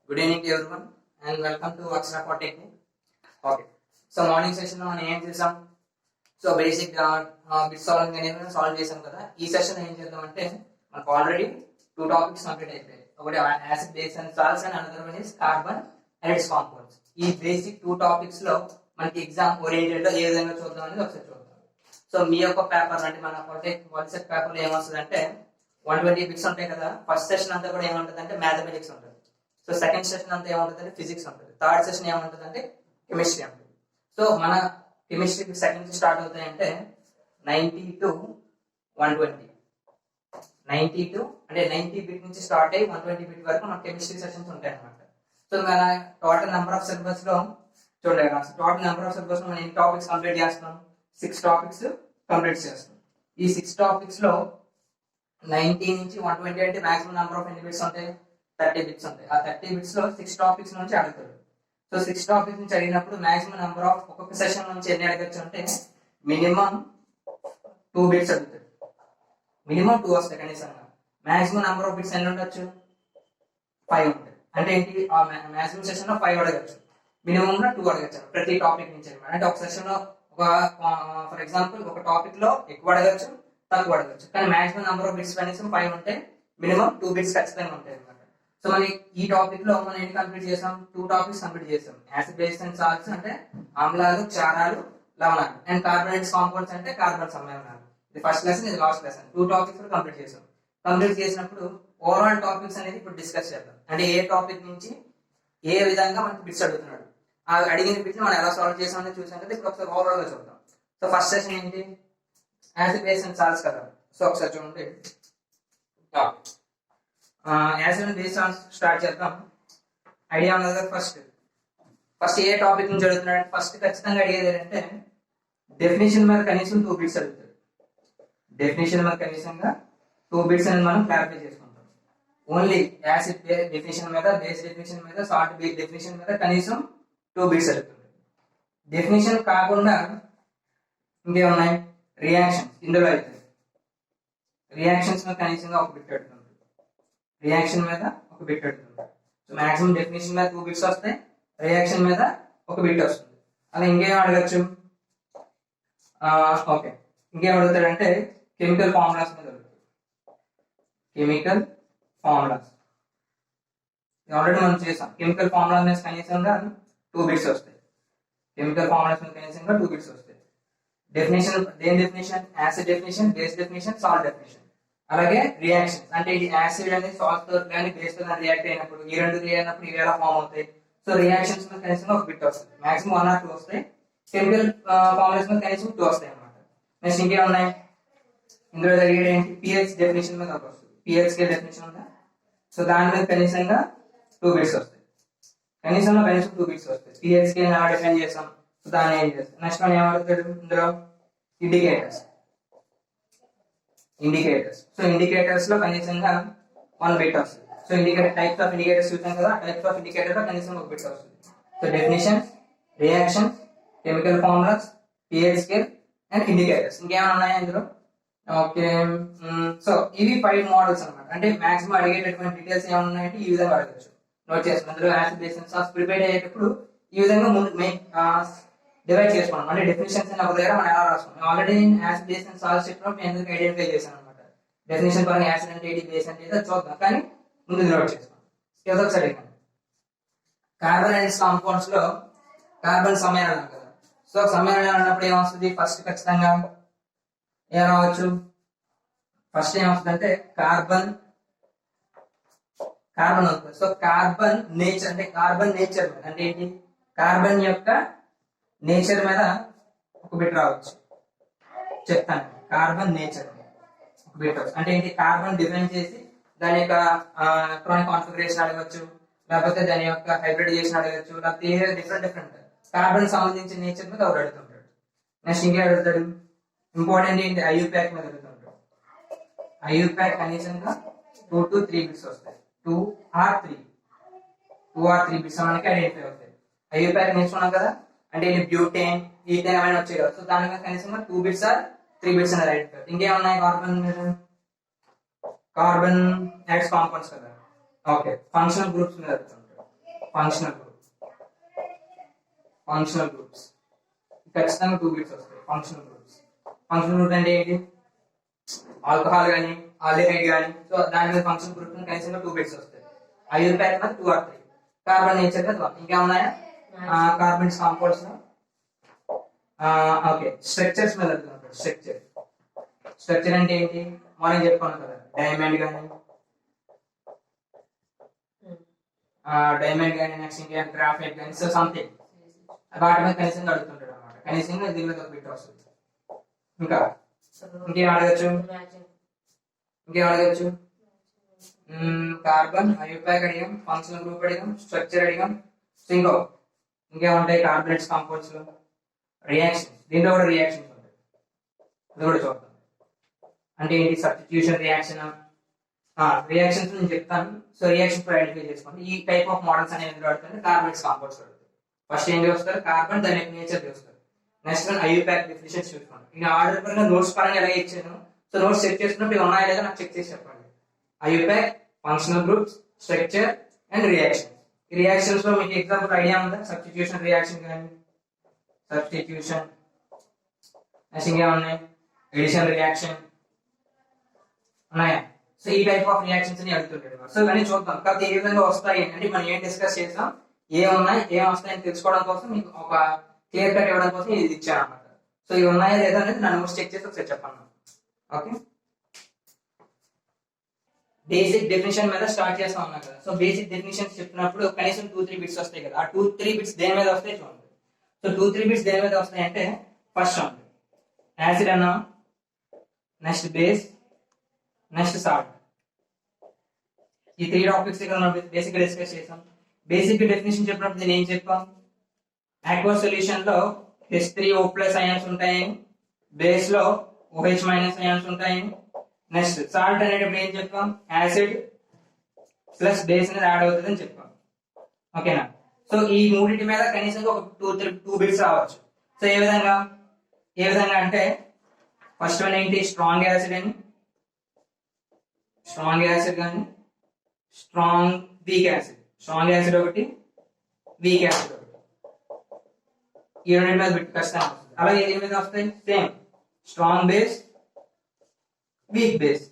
Good evening to everyone and welcome to Aksara for Technique. Okay. So morning session లో మనం ఏం చేసాం? So basic bit solving అనేది solve చేసాం కదా. ఈ సెషన్ ఏం చేద్దాం అంటే మనకు ఆల్రెడీ 2 టాపిక్స్ కంప్లీట్ అయిపోయాయి. ఒకటి acid base and salts and another one is carbon and it's compounds. ఈ బేసిక్ 2 టాపిక్స్ లో మనకి ఎగ్జామ్ ఓరియంటెడ్ లో ఏ విధంగా చూద్దాం అనేది ఒకసారి చూద్దాం. సో మీ యొక్క పేపర్ అంటే మన కాన్సెప్ట్ పేపర్ లో ఏమొస్తుంది అంటే 120 బిట్స్ ఉంటాయి కదా. ఫస్ట్ సెషన్ అంతా కూడా ఏముంటుంది అంటే మ్యాథమెటిక్స్ ఉంటుంది. సో సెకండ్ సెషన్ అంతా ఏముంటుంది ఫిజిక్స్ ఉంటుంది. థర్డ్ సెషన్ ఏముంటుంది అంటే కెమిస్ట్రీ ఉంటుంది. సో మన కెమిస్ట్రీ సెకండ్ స్టార్ట్ అవుతాయి అంటే 90 to 120. 90 అంటే 90 బిట్ నుంచి స్టార్ట్ అయ్యి 120 బిట్ వరకు మన కెమిస్ట్రీ సెషన్స్ ఉంటాయి అన్నమాట. సో మన టోటల్ నెంబర్ ఆఫ్ సిలబస్ లో చూడండి, టోటల్ నెంబర్ ఆఫ్ సిలబస్ లో మనం ఎన్ని టాపిక్స్ కంప్లీట్ చేస్తాం? 6 టాపిక్స్ కంప్లీట్ చేస్తాం. ఈ 6 టాపిక్స్ లో 90 నుంచి 120 అంటే మాక్సిమం నెంబర్ ఆఫ్ ఎన్ని బిట్స్ ఉంటాయి? 30 బిట్స్ ఉంటాయి. ఆ 30 బిట్స్ లో 6 టాపిక్స్ నుంచి అడుగుతారు. సో 6 టాపిక్స్ నుంచి అడిగినప్పుడు మాక్సిమం నెంబర్ ఆఫ్ ఒక్కొక్క సెషన్ నుంచి ఎన్ని అడగచ్చు అంటే మినిమం 2 బిట్స్ అడుగుతారు. మినిమం 2 వస్తాయి కనీసంగా. మాక్సిమం నెంబర్ ఆఫ్ బిట్స్ ఎన్ని ఉండొచ్చు? 5 ఉంటాయి. అంటే ఏంటి? ఆ మాక్సిమం సెషన్ లో 5 అడగచ్చు, మినిమం గా 2 అడగచ్చు ప్రతి టాపిక్ నుంచి అనమాట. అంటే ఒక సెషన్ లో ఫర్ ఎగ్జాంపుల్ ఒక టాపిక్ లో ఎక్కువ అడగచ్చు, తక్కువ అడగచ్చు, కానీ మాక్సిమం నెంబర్ ఆఫ్ బిట్స్ కనీసం 5 ఉంటే మినిమం 2 బిట్స్ ఖచ్చితంగా ఉంటాయి అనమాట. సో మరి ఈ టాపిక్ లో మనం ఏంటి కంప్లీట్ చేసాం? 2 టాపిక్స్ కంప్లీట్ చేసాం. యాసిడ్ బేస్ అండ్ సాల్ట్స్ అంటే ఆమ్లాలు, క్షారాలు, లవణాలు, అండ్ కార్బోనేట్స్ కాంపౌండ్స్ అంటే కార్బన్ సమ్మేళనాలు. ఇది ఫస్ట్ లెసన్, ఇది లాస్ట్ లెసన్. 2 టాపిక్స్ కంప్లీట్ చేసాం. కంప్లీట్ చేసినప్పుడు ఓవరాల్ టాపిక్స్ అనేది ఇప్పుడు డిస్కస్ చేద్దాం. అంటే ఏ టాపిక్ నుంచి ఏ విధంగా మనకి బిట్స్ అడుగుతున్నాడు, ఆ అడిగిన బిట్స్ మనం ఎలా సాల్వ్ చేసామని చూసాం కదా. ఇప్పుడు ఒకసారి ఓవరాల్ గా చూద్దాం. సో ఫస్ట్ సెషన్ ఏంటి? యాసిడ్ బేస్ అండ్ సాల్ట్స్ కదా. సో ఒకసారి చూడండి, యాసిడ్ అండ్ బేస్ స్టార్ట్ చేద్దాం. ఐడియా ఉన్నది కదా. ఫస్ట్ ఏ టాపిక్ నుంచి అడుగుతున్నాడు? ఫస్ట్ ఖచ్చితంగా అడిగేది ఏంటంటే డెఫినేషన్ మీద కనీసం 2 బిట్స్ అడుగుతాడు. డెఫినేషన్ మీద కనీసంగా 2 బిట్స్ అనేది మనం క్లారిఫై చేసుకుంటాం. ఓన్లీ యాసిడ్ డెఫినేషన్ మీద, బేస్ డెఫినేషన్ మీద, సాల్ట్ డెఫినేషన్ మీద కనీసం 2 బిట్స్ అడుగుతుంది. డెఫినేషన్ కాకుండా ఇంకేమున్నాయి? రియాక్షన్స్. ఇందులో అయితే రియాక్షన్స్ మీద కనీసంగా 1 బిట్ అడుగుతుంది. రియాక్షన్ మీద 1 బిట్ అడుగుతుంది. సో మాక్సిమం డెఫినేషన్ మీద 2 బిట్స్ వస్తాయి, రియాక్షన్ మీద 1 బిట్ వస్తుంది. అలా ఇంకేం అడగచ్చు? ఓకే, ఇంకేం అడుగుతాడంటే కెమికల్ ఫార్ములాస్ మీద అడుగుతాడు. కెమికల్ ఫార్ములాస్ ఆల్రెడీ మనం చేసాం. కెమికల్ ఫార్ములా మీద కనీసంగా 2 బిట్స్ వస్తాయి. కెమికల్ ఫార్ములాస్ మీద కనీసంగా 2 బిట్స్ వస్తాయి. డెఫినేషన్, దేని definition? Acid definition, base definition, salt definition. అలాగే రియాక్షన్ అంటే ఇది యాసిడ్ అనేది సాల్ట్ తో కానీ బేస్ తో కానీ రియాక్ట్ అయినప్పుడు ఈ రెండు అయినప్పుడు ఇవి ఎలా ఫామ్ అవుతాయి. సో రియాక్షన్స్ మీద కనీసం 1 బిట్ వస్తుంది. మాక్సిమం 1 or 2 వస్తాయి. కెమికల్ ఫార్ములాస్ మీద కనీసం 2 వస్తాయి అన్నమాట. నెక్స్ట్ ఇంకేం ఉన్నాయి? ఇందులో జరిగేది ఏంటి? పిహెచ్ డెఫినేషన్ మీద ఒకటి వస్తుంది. పిహెచ్ కే డెఫినేషన్ ఉందా? సో దాని మీద కనీసంగా 2 బిట్స్ వస్తాయి. కనీసం 2 బిట్స్ వస్తాయి. పిహెచ్ కే డిఫైన్ చేస్తాం. సో దాన్ని ఏం చేస్తాం? నెక్స్ట్ మనం ఏమడుగుతాడు ఇందులో? ఇండికేటర్స్. సో ఇండికేటర్స్ లో కనీసంగా 1 బిట్ వస్తుంది. So indicator types of indicators చూసాం కదా. టైప్స్ ఆఫ్ ఇండికేటర్ లో కనీసం 1 బిట్ వస్తుంది. So definitions, reactions, chemical formulas, pH scale and indicators. ఇంకేమైనా ఉన్నాయా ఇందులో? ఓకే, సో ఇవి 5 మోడల్స్ అన్నమాట. అంటే మాక్సిమం అడిగేటటువంటి డీటెయిల్స్ ఏమైనా ఉన్నాయంటే ఈ విధంగా అడగచ్చు. నోట్ చేసుకోండి. అందులో acid base and salts prepare అయ్యేటప్పుడు ఈ విధంగా డివైడ్ చేసుకోండి. అంటే డెఫినేషన్స్ ఒక దగ్గర మనం ఎలా రాసుకోండి. ఆల్రెడీ నేను యాసిడ్ బేస్ అండ్ సాల్ట్స్ చెప్పినప్పుడు నేను ఎందుకు ఐడెంటిఫై చేశాను అనమాట. డెఫినేషన్ పరంగా యాసిడ్ అంటే ఏంటి, బేస్ అంటే ఏదో చూద్దాం, కానీ ముందు నోట్ చేసుకోండి. ఏదో ఒకసారి కార్బన్ అండ్ కాంపౌండ్స్ లో కార్బన్ సమ్మేళనం కదా. సో సమ్మేళనం అన్నప్పుడు ఏమొస్తుంది? ఫస్ట్ ఖచ్చితంగా ఏం రావచ్చు? ఫస్ట్ ఏమొస్తుంది అంటే కార్బన్ వస్తుంది. సో కార్బన్ నేచర్ అంటే అంటే ఏంటి? కార్బన్ యొక్క నేచర్ మీద 1 బిట్ రావచ్చు. చెప్తాను. కార్బన్ నేచర్ 1 బిట్ రావచ్చు. అంటే ఏంటి? కార్బన్ డిఫైన్ చేసి దాని యొక్క ఎలక్ట్రానిక్ కాన్ఫిగరేషన్ అడగచ్చు, లేకపోతే దాని యొక్క హైబ్రిడైజేషన్ అడగచ్చు, లేకపోతే డిఫరెంట్ కార్బన్ సంబంధించిన నేచర్ మీద ఎవరు అడుగుతుంటాడు. నెక్స్ట్ ఇంకే అడుగుతాడు? ఇంపార్టెంట్ ఏంటి? ఐయుపాక్ మీద అడుగుతుంటాడు. ఐయుపాక్ కనీసంగా 2 to 3 బిట్స్ వస్తాయి. 2 or 3 బిట్స్ మనకి ఐడెంటిఫై అవుతాయి. ఐయుపాక్ నేర్చుకున్నాం కదా. అంటే బ్యూటేన్, ఈథేన్ అవన్నీ వచ్చాయి కదా. సో దాని మీద కనీసంగా 2 బిట్స్ or 3 బిట్స్ అనేది ఐడెంటిఫై. ఇంకేమున్నాయి? కార్బన్ యాక్స్ కాంపౌండ్స్ కదా. ఓకే, ఫంక్షనల్ గ్రూప్స్ మీద అడుగుతుంటాడు. ఫంక్షనల్ గ్రూప్, ఫంక్షనల్ గ్రూప్స్ ఖచ్చితంగా 2 బిట్స్ వస్తాయి. ఫంక్షనల్ గ్రూప్స్, ఫంక్షనల్ గ్రూప్ అంటే ఏంటి? ఆల్కహాల్ కానీ ఆల్డిహైడ్ కానీ, సో దాని మీద ఫంక్షనల్ గ్రూప్ కనీసంగా 2 బిట్స్ వస్తాయి. ఐయుప్యాక్ మీద 2 or 3, కార్బన్ నేచర్ మీద 1. ఇంకేమున్నాయా? Carbons compounds. ఓకే, స్ట్రక్చర్స్ మీద అడుగుతున్నాడు. స్ట్రక్చర్ అంటే ఏంటి? మనం చెప్పుకున్నాం కదా, డైమండ్ కానీ నెక్స్ట్ ఇంకా గ్రాఫైట్ కానీ, సో సంథింగ్ వాటి మీద కనీసంగా అడుగుతుంటాడు అనమాట. కనీసంగా దీని మీద 1 బిట్ వస్తుంది. ఇంకా ఇంకేం అడగచ్చు? కార్బన్, ఐయుప్యాక్ అడిగాం, ఫంక్షనల్ గ్రూప్ అడిగాం, స్ట్రక్చర్ అడిగాం. ఇంకేముంటాయి కార్బనేట్స్ కాంపౌండ్స్ లో? రియాక్షన్స్. దీంట్లో కూడా రియాక్షన్స్ ఉంటాయి, అది కూడా చూద్దాం. అంటే ఏంటి? Substitution reaction. రియాక్షన్స్ నేను చెప్తాను. సో రియాక్షన్స్ ఐడెంటిఫై చేసుకోండి. ఈ టైప్ ఆఫ్ మోడల్స్ అనేవి ఎందుకు అడుగుతారు? కార్బనేట్స్ కాంపౌండ్స్ అడుగుతారు. ఫస్ట్ ఏం చూస్తారు? కార్బన్, దాని యొక్క నేచర్ చూస్తారు. నెక్స్ట్ ఐయుప్యాక్ డెఫినిషన్స్ చూసుకోండి. నేను ఆర్డర్ పరంగా నోట్స్ పరంగా ఎలా ఇచ్చాను, సో నోట్స్ చెక్ చేసుకున్నప్పుడు ఇవి ఉన్నాయా లేదా నాకు చెక్ చేసి చెప్పండి. IUPAC, functional groups, structure and reaction. ఈ రియాక్షన్స్ లో మీకు ఎగ్జాంపుల్ ఐడియా ఉందా? సబ్స్టిట్యూషన్ రియాక్షన్ కానీ, సబ్స్టిట్యూషన్. నెక్స్ట్ ఇంకేమున్నాయి? ఎడిషన్ రియాక్షన్ ఉన్నాయా? సో ఈ టైప్ ఆఫ్ రియాక్షన్స్ ని అడుగుతుంటాడు. సో ఇవన్నీ చూద్దాం. కాకపోతే ఏ విధంగా వస్తాయి అంటే మనం ఏం డిస్కస్ చేసాం, ఏమున్నాయి ఏం వస్తాయని తెలుసుకోవడం కోసం మీకు ఒక క్లియర్ కట్ ఇవ్వడం కోసం ఇది ఇచ్చాను అనమాట. సో ఇవి ఉన్నాయా లేదా అనేది నా నోట్స్ చెక్ చేసి ఒకసారి చెప్పండి. ఓకే, బేసిక్ డెఫినేషన్ మీద స్టార్ట్ చేస్తా ఉన్నా కదా. సో బేసిక్ డెఫినేషన్స్ చెప్పినప్పుడు కనీసం 2-3 బిట్స్ వస్తాయి కదా. ఆ 2-3 బిట్స్ దేని మీద వస్తాయి చూడండి. సో 2-3 బిట్స్ దేని మీద వస్తాయి అంటే, ఫస్ట్ చూడండి యాసిడ్ అన్నా, నెక్స్ట్ బేస్, నెక్స్ట్ సాల్ట్. ఈ 3 టాపిక్స్ ఇక్కడ మనం బేసిక్ గా డిస్కస్ చేసాం. బేసిక్ డెఫినేషన్ చెప్పినప్పుడు నేను ఏం చెప్పాం? ఆక్వస్ సొల్యూషన్ లో H3O+ అయాన్స్ ఉంటాయి, బేస్ లో OH- అయాన్స్ ఉంటాయి. నెక్స్ట్ సాల్ట్ అనేటప్పుడు ఏం చెప్పాం? యాసిడ్ ప్లస్ బేస్ అనేది యాడ్ అవుతుంది అని చెప్పాం. ఓకేనా? సో ఈ మూడింటి మీద కనీసంగా ఒక 2 బిట్స్ రావచ్చు. సో ఏ విధంగా అంటే, ఫస్ట్ వన్ ఏంటి? స్ట్రాంగ్ యాసిడ్ అని, స్ట్రాంగ్ యాసిడ్ కానీ strong weak acid. Strong acid ఒకటి, వీక్ యాసిడ్ ఒకటి. ఈ రెండింటి మీద బిట్ ఖచ్చితంగా వస్తుంది. అలాగే దీని మీద వస్తాయి same strong base, weak base.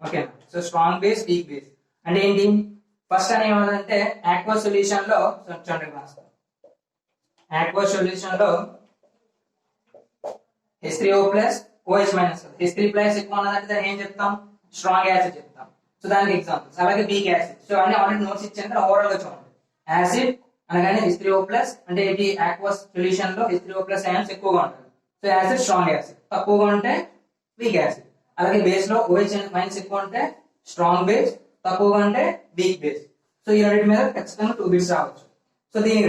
ఓకేనా? So strong base, weak base అంటే ఏంటి? ఫస్ట్ అని ఏమంటే ఆక్వస్ సొల్యూషన్ లో H3O+ OH-. H3+ ఎక్కువ ఉన్నదంటే దాన్ని ఏం చెప్తాం? స్ట్రాంగ్ యాసిడ్ చెప్తాం. సో దానికి ఎగ్జాంపుల్స్. అలాగే వీక్ యాసిడ్. సో అన్ని ఆల్రెడీ నోట్స్ ఇచ్చాను, ఓవరాల్ గా చూడండి. యాసిడ్ అనగానే H3O+ అంటే ఏంటి? ఆక్వస్ సొల్యూషన్ లో H3O+ అయాన్స్ ఎక్కువగా ఉంటుంది. సో యాసిడ్ స్ట్రాంగ్ యాసిడ్, తక్కువగా ఉంటే వీక్ యాసిడ్. అలాగే బేస్ లో OH- ఎక్కువ ఉంటే స్ట్రాంగ్ బేస్, తక్కువగా ఉంటే వీక్ బేస్. సో ఈ రెండింటి మీద ఖచ్చితంగా 2 బిట్స్ రావచ్చు. సో దీనికి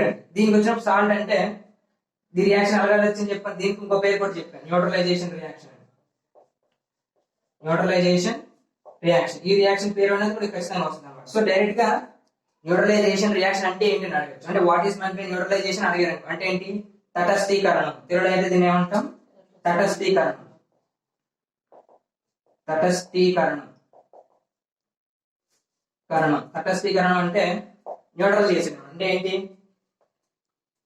వచ్చినప్పుడు సాల్ట్ అంటే ది రియాక్షన్ అలాగే వచ్చింది చెప్పాను. దీనికి ఇంకో పేరు కూడా చెప్పాను, న్యూట్రలైజేషన్ రియాక్షన్. ఈ రియాక్షన్ పేరు అనేది కూడా ఖచ్చితంగా వస్తుంది అన్నమాట. సో డైరెక్ట్ గా న్యూట్రలైజేషన్ రియాక్షన్ అంటే ఏంటి అని అడగచ్చు. అంటే what is mean by neutralisation అడిగారు అంటే ఏంటి? తటస్థీకరణం. తెలుగులో అయితే దీన్ని ఏమంటాం? తటస్థీకరణం. తటస్థీకరణం అంటే న్యూట్రల్ చేసిన అంటే ఏంటి?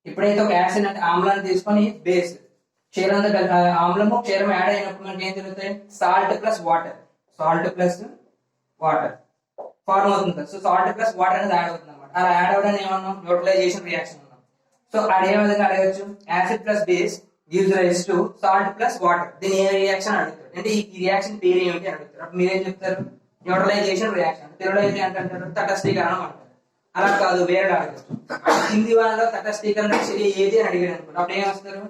ఎప్పుడైతే ఒక యాసిడ్ అంటే ఆమ్లాన్ని తీసుకొని బేస్ క్షీరంతో ఆమ్లము క్షీరం యాడ్ అయినప్పుడు మనకి ఏం జరుగుతాయి? సాల్ట్ ప్లస్ వాటర్ ఫార్మ్ అవుతుంది. సో సాల్ట్ ప్లస్ వాటర్ అనేది యాడ్ అవుతుంది అనమాట. అలా యాడ్ అవ్వడానికి ఏమన్నాం? న్యూట్రలైజేషన్ రియాక్షన్ అన్నాం. సో అది ఏ విధంగా అడగచ్చు? Acid plus base gives rise to salt plus water. దీని ఏ రియాక్షన్ అడుగుతారు అంటే ఈ రియాక్షన్ పేరు ఏమిటి అని అడుగుతారు. అప్పుడు మీరేం చెప్తారు? Neutralisation reaction. తెలుగులో అయితే అంటారు తటస్థీకరణం అంటారు. అలా కాదు, వేరే అడగచ్చు. కింది వాళ్ళలో తటస్థీకరణ చర్య ఏది అని అడిగారు అనుకోండి, అప్పుడు ఏం వస్తారు?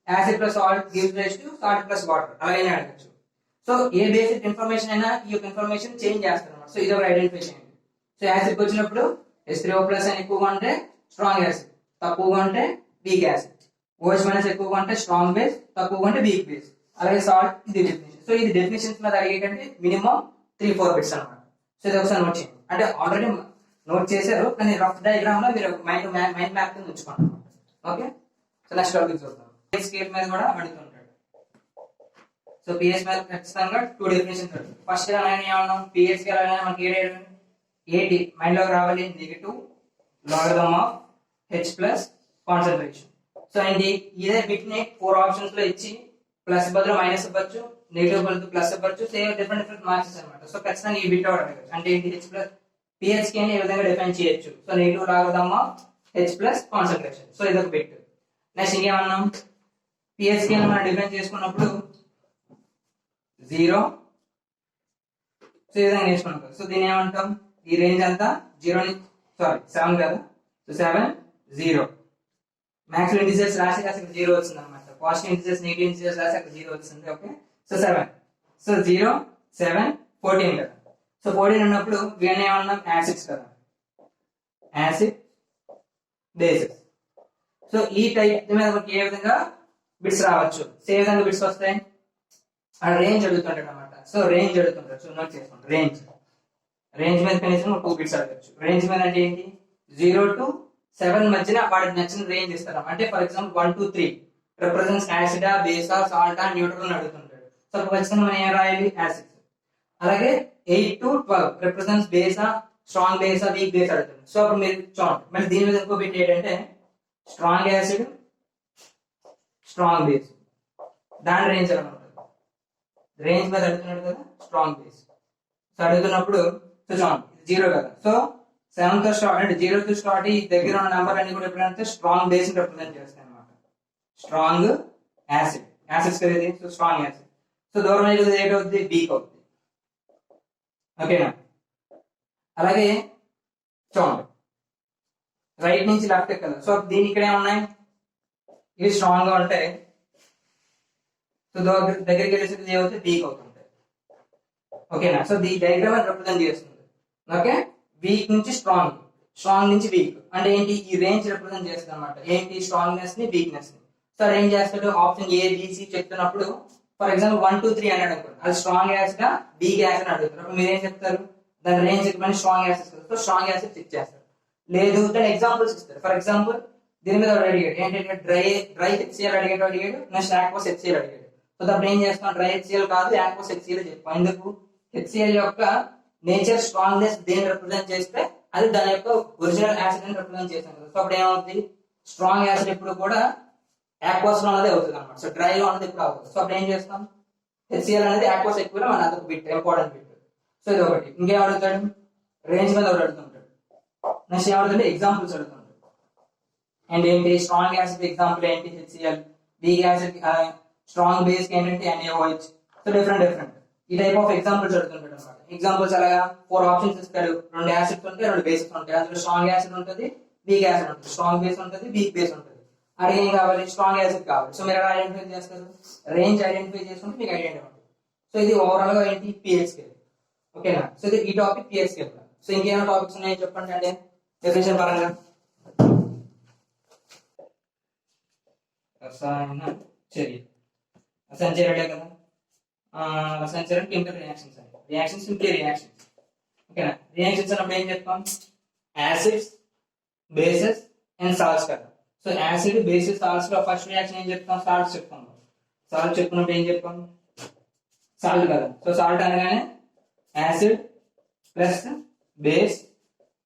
Acid plus salt gives rise to salt plus water. అలాగే అడగచ్చు. సో ఏ బేసిక్ ఇన్ఫర్మేషన్ అయినా ఈ యొక్క ఇన్ఫర్మేషన్ చేంజ్ చేస్తారు అన్నమాట. సో ఇది ఒక ఐడెంటిఫై చేయండి. సో యాసిడ్ వచ్చినప్పుడు H3O+ అని ఎక్కువగా ఉంటే స్ట్రాంగ్ యాసిడ్, తక్కువగా ఉంటే వీక్ యాసిడ్. OH- ఎక్కువగా ఉంటే స్ట్రాంగ్ బేస్, తక్కువగా ఉంటే వీక్ బేస్. అలాగే సాల్ట్, ఇది డెఫినేషన్. సో ఇది డెఫినేషన్స్ మీద అడిగేటంటే మినిమం 3-4 బిట్స్ అనమాట. సో ఇది ఒకసారి నోట్ చేయండి. అంటే ఆల్రెడీ నోట్ చేశారు కానీ రఫ్ డయాగ్రామ్ లో మీరు మైండ్ మ్యాప్ కింద ఉంచుకోండి. ఓకే, సో నెక్స్ట్ టాపిక్ చూద్దాం. స్కేల్ మీద కూడా అడుగుతుంటాడు. సో pH మీద ఖచ్చితంగా 2 డెఫినేషన్స్ ఉంటాయి. ఫస్ట్ ఏమన్నాం? pH స్కేల్ అనగానే మనకి ఏంటి మైండ్ లోకి రావాలి, negative logarithm of H plus concentration. So ఏంటి ఇదే బిట్ ని 4 ఆప్షన్స్ లో ఇచ్చి ప్లస్ బదులు మైనస్ ఇవ్వచ్చు, నెగిటివ్ బదులు ప్లస్ ఇవ్వచ్చు, సేమ్ డిఫరెంట్ మార్క్స్ అనమాట. సో ఖచ్చితంగా ఈ బిట్ అవ్వడం అంటే ఏంటి హెచ్ ప్లస్ పిహెచ్కి అని ఈ విధంగా డిఫైన్ చేయొచ్చు. So negative logarithm of H plus concentration. So ఇదొక బిట్. నెక్స్ట్ ఇంకేమన్నాం, పిహెచ్కి అని మనం డిఫైన్ చేసుకున్నప్పుడు 0. సో ఈ విధంగా నేర్చుకున్నాం. సో దీన్ని ఏమంటాం, ఈ రేంజ్ అంతా 0 నుంచి 7 కదా. సో 7 0 మ్యాక్స్ ఇంటిజర్స్ రాసి అక్కడ 0 వచ్చింది అనమాట. పాజిటివ్ ఇంటిజర్స్ నెగిటివ్ ఇంటిజర్స్ రాసి అక్కడ 0 వచ్చింది. Okay, so 7. సో 0 7 14 కదా. సో 14 ఉన్నప్పుడు వీళ్ళని ఏమన్నాం, యాసిడ్స్ కదా, యాసిడ్ బేసెస్. సో ఈ టైప్ మీద మనకి ఏ విధంగా బిట్స్ రావచ్చు, ఏ విధంగా బిట్స్ వస్తాయి, ఆ రేంజ్ అడుగుతుంటాడు అనమాట. సో రేంజ్ అడుగుతుంటారు. సో నోట్ చేసుకోండి, రేంజ్ మీద కనీసం 2 బిట్స్ అడగచ్చు. రేంజ్ మీద అంటే ఏంటి, 0 to 7 మధ్యన వాడికి నచ్చిన రేంజ్ ఇస్తారు. అంటే ఫర్ ఎగ్జాంపుల్ 1 to 3 రిప్రజెంట్స్ యాసిడా, బేసా, సాల్టా, న్యూట్రల్ అని అడుగుతుంటాడు. సో ఖచ్చితంగా మనం ఏం రాయాలి, యాసిడ్స్. అలాగే 8 to 12 రిప్రజెంట్స్ బేసా, స్ట్రాంగ్ బేసా, వీక్ బేస్ అడుగుతుంది. సో అప్పుడు మీరు చూడండి, మళ్ళీ దీని మీద ఇంకో బిట్ ఏంటంటే స్ట్రాంగ్ యాసిడ్, స్ట్రాంగ్ బేస్, దాని రేంజ్ ఎలా ఉంటుంది, రేంజ్ మీద అడుగుతున్నాడు కదా, స్ట్రాంగ్ బేస్. సో అడుగుతున్నప్పుడు సో చూడండి 0 కదా. సో 7 తో స్టార్ట్ అంటే 0 తో స్టార్ట్ ఈ దగ్గర ఉన్న నెంబర్ అన్ని కూడా ఎప్పుడంటే స్ట్రాంగ్ బేస్ ని రిప్రజెంట్ చేస్తాయి అనమాట. స్ట్రాంగ్ యాసిడ్, యాసిడ్స్ కదా ఇది. So strong acid. సో దూరం అయితే ఏటవుతుంది, వీక్ అవుతుంది. ఓకేనా. అలాగే చూడండి రైట్ నుంచి లెఫ్ట్ కదా. సో దీని ఇక్కడ ఏమున్నాయి, ఇవి స్ట్రాంగ్ గా ఉంటాయి. సో దగ్గరికి వెళ్ళేసరికి ఏమవుతుంది, వీక్ అవుతుంటాయి. ఓకేనా. సో ఈ డయాగ్రామ్ రిప్రజెంట్ చేస్తుంది. ఓకే, వీక్ నుంచి స్ట్రాంగ్, స్ట్రాంగ్ నుంచి వీక్ అంటే ఏంటి, ఈ రేంజ్ రిప్రజెంట్ చేస్తుంది అనమాట. ఏంటి, స్ట్రాంగ్నెస్ ని, వీక్నెస్ ని. సో ఏం చేస్తాడు, ఆప్షన్ ఏ బిసి చెప్తున్నప్పుడు ఫర్ ఎగ్జాంపుల్ 1 2 3 అన్నాడు అనుకోండి, అది స్ట్రాంగ్ యాసిడ్ గా, వీక్ యాసిడ్ అడుగుతారు. అప్పుడు మీరు ఏం చెప్తారు, దాని రేంజ్ చెప్పమని స్ట్రాంగ్ యాసిడ్స్ కదా. సో స్ట్రాంగ్ యాసిడ్ చెక్ చేస్తారు. లేదు దాని ఎగ్జాంపుల్స్ ఇస్తారు. ఫర్ ఎగ్జాంపుల్ దీని మీద అడిగాడు ఏంటంటే డ్రై హెచ్సిఎల్ అడిగాడు, నెక్స్ట్ ఆక్వస్ హెచ్సిఎల్ అడిగాడు. సో అప్పుడు ఏం చేస్తాం, డ్రై హెచ్సిఎల్ కాదు ఆక్వస్ హెచ్సిఎల్ చెప్పాం. ఎందుకు, హెచ్సిఎల్ యొక్క నేచర్ స్ట్రాంగ్నెస్ దేని రిప్రజెంట్ చేస్తే అది దాని యొక్క ఒరిజినల్ యాసిడ్ అని రిప్రజెంట్ చేస్తాం కదా. సో అప్పుడు ఏమవుతుంది, స్ట్రాంగ్ యాసిడ్ ఎప్పుడు కూడా ఆక్వస్ లో ఉన్నది అవుతుంది అనమాట. సో డ్రై లో ఉన్నది ఎప్పుడు అవుతుంది. సో అప్పుడు ఏం చేస్తాం, హెచ్సిఎల్ అనేది ఆక్వస్ ఎక్కువ మన అదొక బిట్, ఇంపార్టెంట్ బిట్. సో ఇది ఒకటి. ఇంకేం అడుగుతాడు, రేంజ్ మీద ఒకటి అడుగుతుంటాడు. నెక్స్ట్ ఏమవుతుంది, ఎగ్జాంపుల్స్ అడుగుతుంటాడు. అండ్ ఏంటి, స్ట్రాంగ్ యాసిడ్ ఎగ్జాంపుల్ ఏంటి, HCl. Weak acid strong base ఏంటంటే NaOH. సో డిఫరెంట్ ఈ టైప్ ఆఫ్ ఎగ్జాంపుల్స్ అడుగుతుంటాడు అనమాట. ఎగ్జాంపుల్స్ అలాగా 4 ఆప్షన్స్ ఇస్తాడు. 2 యాసిడ్స్ ఉంటాయి, 2 బేసెస్ ఉంటాయి. అందులో స్ట్రాంగ్ యాసిడ్ ఉంటుంది, వీక్ యాసిడ్ ఉంటుంది. స్ట్రాంగ్ బేస్ ఉంటుంది, వీక్ బేస్ ఉంటుంది. అది ఏం కావాలి, స్ట్రాంగ్ యాసిడ్ కావాలి. సో మీరు ఎలా ఐడెంటిఫై చేస్తారు, రేంజ్ ఐడెంటిఫై చేసుకుంటే మీకు ఐడెంటిఫై ఉంటుంది. సో ఇది ఓవరాల్ గా ఏంటి, పిహెచ్ స్కేల్. ఓకేనా. సో ఇది ఈ టాపిక్ పిహెచ్ స్కేల్. సో ఇంకేమైనా టాపిక్స్ ఉన్నాయో చెప్పండి అంటే డెఫినేషన్ పరంగా. రసాయన చర్య, రసాయన చర్య అంటే కదా, రసాయన చర్య కెమికల్ రియాక్షన్స్ అని, రియాక్షన్స్ సింప్లీ రియాక్షన్స్. ఓకేనా. రియాక్షన్స్ అన్నప్పుడు ఏం చెప్తాం, యాసిడ్స్, బేసెస్ అండ్ సాల్ట్స్ కదా. సో యాసిడ్, బేసిస్, సాల్ట్స్ లో ఫస్ట్ రియాక్షన్ ఏం చెప్తాం, సాల్ట్స్ చెప్తాం. సాల్ట్ చెప్పుకున్నప్పుడు ఏం చెప్తాం, సాల్ట్ కదా. సో సాల్ట్ అనగానే acid plus base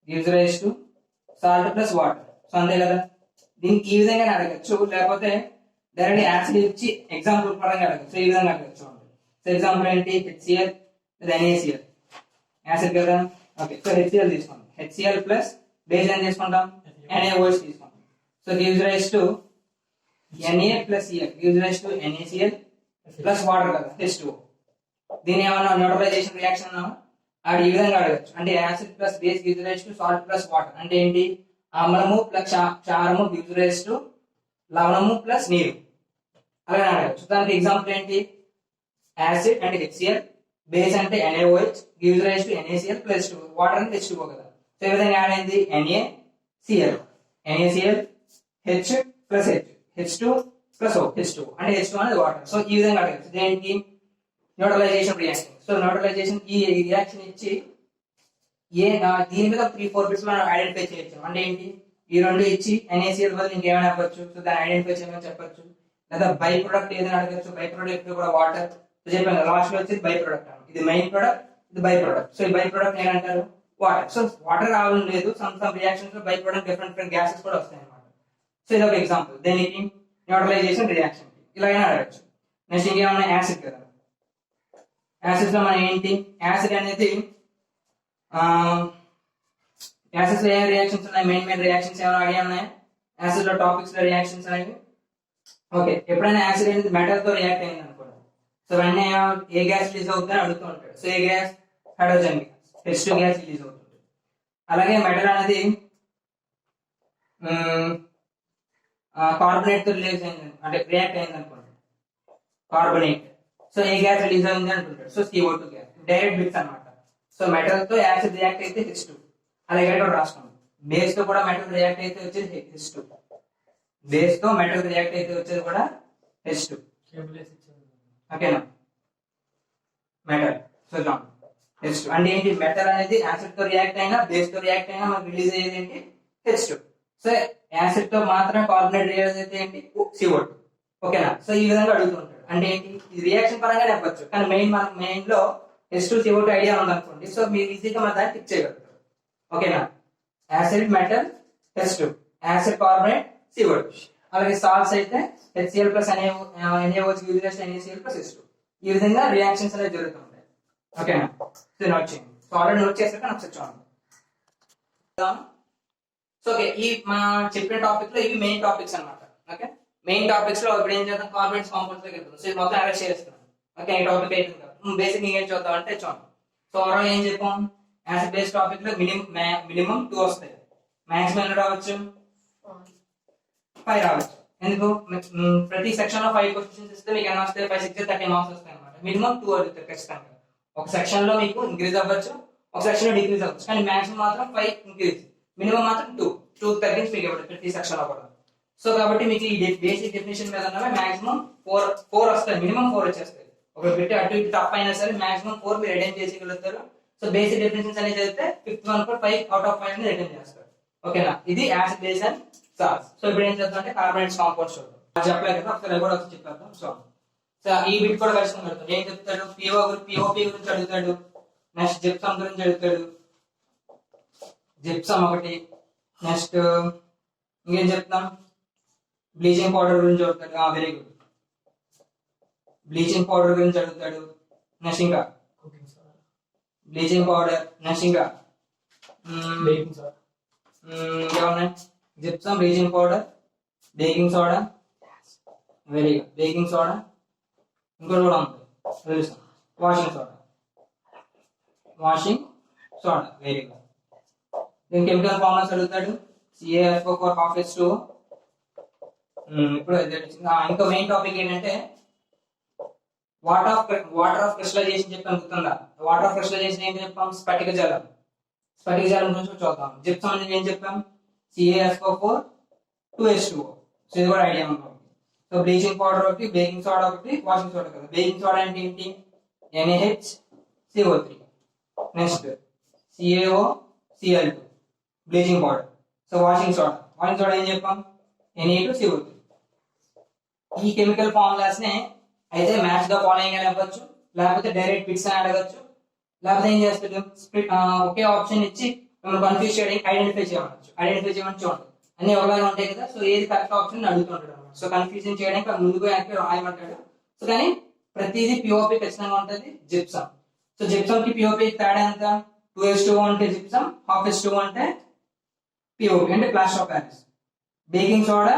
gives rise to salt plus water. So అంతే కదా. దీనికి ఈ విధంగా అడగచ్చు, లేకపోతే డైరెక్ట్ యాసిడ్ ఇచ్చి ఎగ్జాంపుల్ పరంగా అడగచ్చు. ఈ విధంగా అడగచ్చు. సో ఎగ్జాంపుల్ ఏంటి, HCl NaCl, యాసిడ్ కదా. ఓకే, సో HCl తీసుకుంటాం. HCl ప్లస్ బేస్ ఏం తీసుకుంటాం, NaOH తీసుకుంటాం. So gives rise to Na plus Cl gives rise to NaCl plus water కదా, H2O. దీని ఏమన్నా న్యూట్రలైజేషన్ రియాక్షన్ అన్నాము, అది ఈ విధంగా అడగచ్చు. అంటే acid plus base gives rise to salt plus water. అంటే ఏంటి, ఆమ్లము ప్లస్ క్షారము గివ్స్ రైజ్ టు లవణము ప్లస్ నీరు. అలాగే అడగచ్చు. దానికి ఎగ్జాంపుల్ ఏంటి, యాసిడ్ అంటే HCl, బేస్ అంటే NaOH gives rise to NaCl plus water అంటే H2O కదా. సో ఈ విధంగా యాడ్ అయింది NaCl, NaCl H plus H, H2 plus O, H2 అంటే H2 అనేది వాటర్. సో ఈ విధంగా అడగచ్చు. దేనికి, న్యూట్రలైజేషన్ రియాక్షన్. సో న్యూట్రలైజేషన్ ఈ రియాక్షన్ ఇచ్చి దీని మీద 3-4 బిట్స్ మనం ఐడెంటిఫై చేయొచ్చు. అంటే ఏంటి, ఈ రెండు ఇచ్చి NaCl బదులు ఇంకేమైనా అవ్వచ్చు. సో దాన్ని ఐడెంటిఫై చేయమని చెప్పొచ్చు. లేదా బై ప్రొడక్ట్ ఏదైనా అడగచ్చు. బై ప్రొడక్ట్ కూడా వాటర్ చెప్పాను, లాస్ట్ లో వచ్చేది బై ప్రొడక్ట్. ఇది మెయిన్ ప్రొడక్ట్, ఇది బై ప్రొడక్ట్. సో ఈ బై ప్రొడక్ట్ ఏంటంటారు, వాటర్. సో వాటర్ రావడం లేదు, సమ్ రియాక్షన్స్ లో బై ప్రొడక్ట్ డిఫరెంట్ గ్యాసెస్ కూడా వస్తాయి అన్నమాట. సో ఇది ఒక ఎగ్జాంపుల్ దేనికి, న్యూట్రలైజేషన్ రియాక్షన్ కి. ఇలాగైనా అడగచ్చు. నెక్స్ట్ ఇంకేమన్నా యాసిడ్ కదా, యాసిడ్స్ లో మనం ఏంటి, యాసిడ్ అనేది యాసిడ్స్ లో ఏ రియాక్షన్స్ ఉన్నాయి, మెయిన్ రియాక్షన్స్ ఏమైనా ఐడియా ఉన్నాయా యాసిడ్ లో టాపిక్స్ లో రియాక్షన్స్ అనేవి? ఓకే, ఎప్పుడైనా యాసిడ్ అనేది మెటల్ తో రియాక్ట్ అయింది అనుకోండి, సో వెంటనే ఏ గ్యాస్ రిలీజ్ అవుతుందని అడుగుతూ ఉంటాడు. సో ఏ gas, hydrogen gas, H2 gas release అవుతుంది. అలాగే మెటల్ అనేది కార్బోనేట్ తో రిలీజ్ అయింది అంటే రియాక్ట్ అయింది అనుకోండి, కార్బోనేట్, సో ఏ గ్యాస్ రిలీజ్ అయింది అంటుంటాడు. So CO2 gas, direct bits అనమాట. సో మెటల్ తో యాసిడ్ రియాక్ట్ అయితే H2. అలాగే ఇక్కడ రాసుకోండి, బేస్ తో కూడా మెటల్ రియాక్ట్ అయితే వచ్చేది H2. బేస్ తో మెటల్ రియాక్ట్ అయితే వచ్చేది కూడా H2. ఓకేనా, మెటల్. సో H2 అంటే ఏంటి, మెటల్ అనేది యాసిడ్ తో రియాక్ట్ అయినా బేస్ తో రియాక్ట్ అయినా మనకు రిలీజ్ అయ్యేది ఏంటి, H2. సో యాసిడ్ తో మాత్రమే కార్బోనేట్ రిలీజ్ అయితే ఏంటి, CO2. ఓకేనా, సో ఈ విధంగా అడుగుతుంటాడు. అంటే ఏంటి, ఇది రియాక్షన్ పరంగా చెప్పచ్చు, కానీ మెయిన్ లో H2 CO2 ఐడియా ఉందనుకోండి, సో మీరు ఈజీగా మన దాన్ని టిక్ చేయగలుగుతారు. ఓకేనా, acid metal H2, acid carbonate CO2. అలాగే సాల్ట్స్ అయితే HCl plus NaOH NaCl plus H2. ఈ విధంగా రియాక్షన్స్ అనేవి జరుగుతుంటాయి. ఓకేనా, సో నోట్ చేయండి. సో ఆల్రెడీ నోట్ చేసాక నాకు చూడండి. సో ఓకే, ఈ మన చెప్పిన టాపిక్ లో ఇవి మెయిన్ టాపిక్స్ అన్నమాట. ఓకే, మెయిన్ టాపిక్స్ లో ఇప్పుడు ఏం చేద్దాం, కార్బోనేట్స్ కాంపౌండ్స్ దగ్గర వెళ్తాం. సో ఇది మొత్తం అరెస్ట్ చేస్తున్నాం. ఓకే, ఈ టాపిక్ అయిపోయింది కదా, బేసిక్ ఏం చూద్దాం అంటే చూడండి. సో ఓవరాల్ ఏం చెప్పాం, యాసిడ్ బేస్ టాపిక్ లో మినిమం 2 వస్తాయి, మాక్సిమం ఎన్ని రావచ్చు, 5 రావచ్చు. ఎందుకు, ప్రతి సెక్షన్ లో 5 క్వశ్చన్స్ ఇస్తే మీకు ఎన్ని వస్తాయి, 5 6 30 మార్క్స్ వస్తాయి అనమాట. మినిమం 2 అడుగుతారు ఖచ్చితంగా. ఒక సెక్షన్ లో మీకు ఇంక్రీజ్ అవ్వచ్చు, ఒక సెక్షన్ లో డిక్రీజ్ అవ్వచ్చు, కానీ మాక్సిమం మాత్రం 5 ఇంక్రీజ్, మినిమం మాత్రం 2 తగ్గించి మీకు ఇవ్వడం ప్రతి సెక్షన్ లో కూడా. సో కాబట్టి మీకు ఈ బేసిక్ డెఫినేషన్ మీద మాక్సిమం 4 వస్తాయి, మినిమం 4 వచ్చేస్తాయి. ఒక బిట్ అటు ఇటు తప్ప అయినా సరే మాక్సిమం 4 మీరు రిటైన్ చేసేయగలుగుతారు. సో బేసిక్ డెఫినేషన్స్ అనేది చదివితే 5th వన్ కూడా 5 అవుట్ ఆఫ్ 5 రిటైన్ చేస్తారు. ఓకేనా, ఇది acid base and salts. So ఇప్పుడు ఏం చేద్దాం అంటే కార్బోనేట్స్ కాంపౌండ్స్ చూద్దాం. చెప్పలేదు కదా, ఒకసారి కూడా ఒకసారి చెప్పేద్దాం. సో ఈ బిట్ కూడా కలుసుకుని పెడతాడు. ఏం చెప్తాడు, పిఓపి గురించి అడుగుతాడు, నెక్స్ట్ జిప్సమ్ గురించి అడుగుతాడు, జిప్సమ్ ఒకటి. నెక్స్ట్ ఇంకేం చెప్తాం, బ్లీచింగ్ పౌడర్ గురించి అడుగుతాడు. వెరీ గుడ్, బ్లీచింగ్ పౌడర్ గురించి అడుగుతాడు. నెక్స్ట్ ఇంకా బ్లీచింగ్ పౌడర్, నెక్స్ట్ ఇంకా ఇంకేమున్నాయి, gypsum, bleaching powder, baking soda, very good, baking soda. ఇంకోటి కూడా ఉంటుంది తెలుసు, వాషింగ్ సోడా, వెరీ గుడ్. దీని కెమికల్ ఫార్ములాస్ అడుగుతాడు, CaSO4 half H2O. ఇప్పుడు ఇంకా మెయిన్ టాపిక్ ఏంటంటే వాటర్ ఆఫ్ క్రిస్టలైజేషన్ చెప్పి అనుకుంటుందా. వాటర్ ఆఫ్ క్రిస్టలైజేషన్ ఏం చెప్పాం, స్ఫటిక జలం గురించి చూద్దాం. జిప్సమ్ అనేది ఏం చెప్పాం, CaSO4 2H2O. సో ఇది కూడా ఐడియా ఉంటుంది. సో బ్లీచింగ్ పౌడర్ ఒకటి, బేకింగ్ సోడా ఒకటి, వాషింగ్ సోడా కదా. బేకింగ్ సోడా అంటే ఏంటి, NaHCO3. Next CaOCl2, bleaching powder. So washing soda ఏం చెప్పాం, Na2CO3. ఈ కెమికల్ ఫార్ములాస్ నే అయితే మ్యాచ్ ద ఫాలోయింగ్ అని చెప్పొచ్చు, లేకపోతే డైరెక్ట్ బిట్స్ అని అడగచ్చు, లేకపోతే ఏం చేస్తాడు, ఒకే ఆప్షన్ ఇచ్చి మిమ్మల్ని కన్ఫ్యూజ్ చేయడానికి ఐడెంటిఫై చేయమని చూడండి. అన్ని ఒకలాగా ఉంటాయి కదా, సో ఏది కరెక్ట్ ఆప్షన్ అడుగుతుంటాడు అనమాట. సో కన్ఫ్యూజన్ చేయడానికి ముందుగా యాక్టివ్ రాయమంటాడు. సో కానీ ప్రతిదీ పిఓపి ఖచ్చితంగా ఉంటుంది. జిప్సమ్, సో జిప్సమ్ కి పిఓపి తేడా ఎంత, 2H2O అంటే జిప్సమ్, half H2O అంటే పిఓపి అంటే plaster of Paris. Baking soda,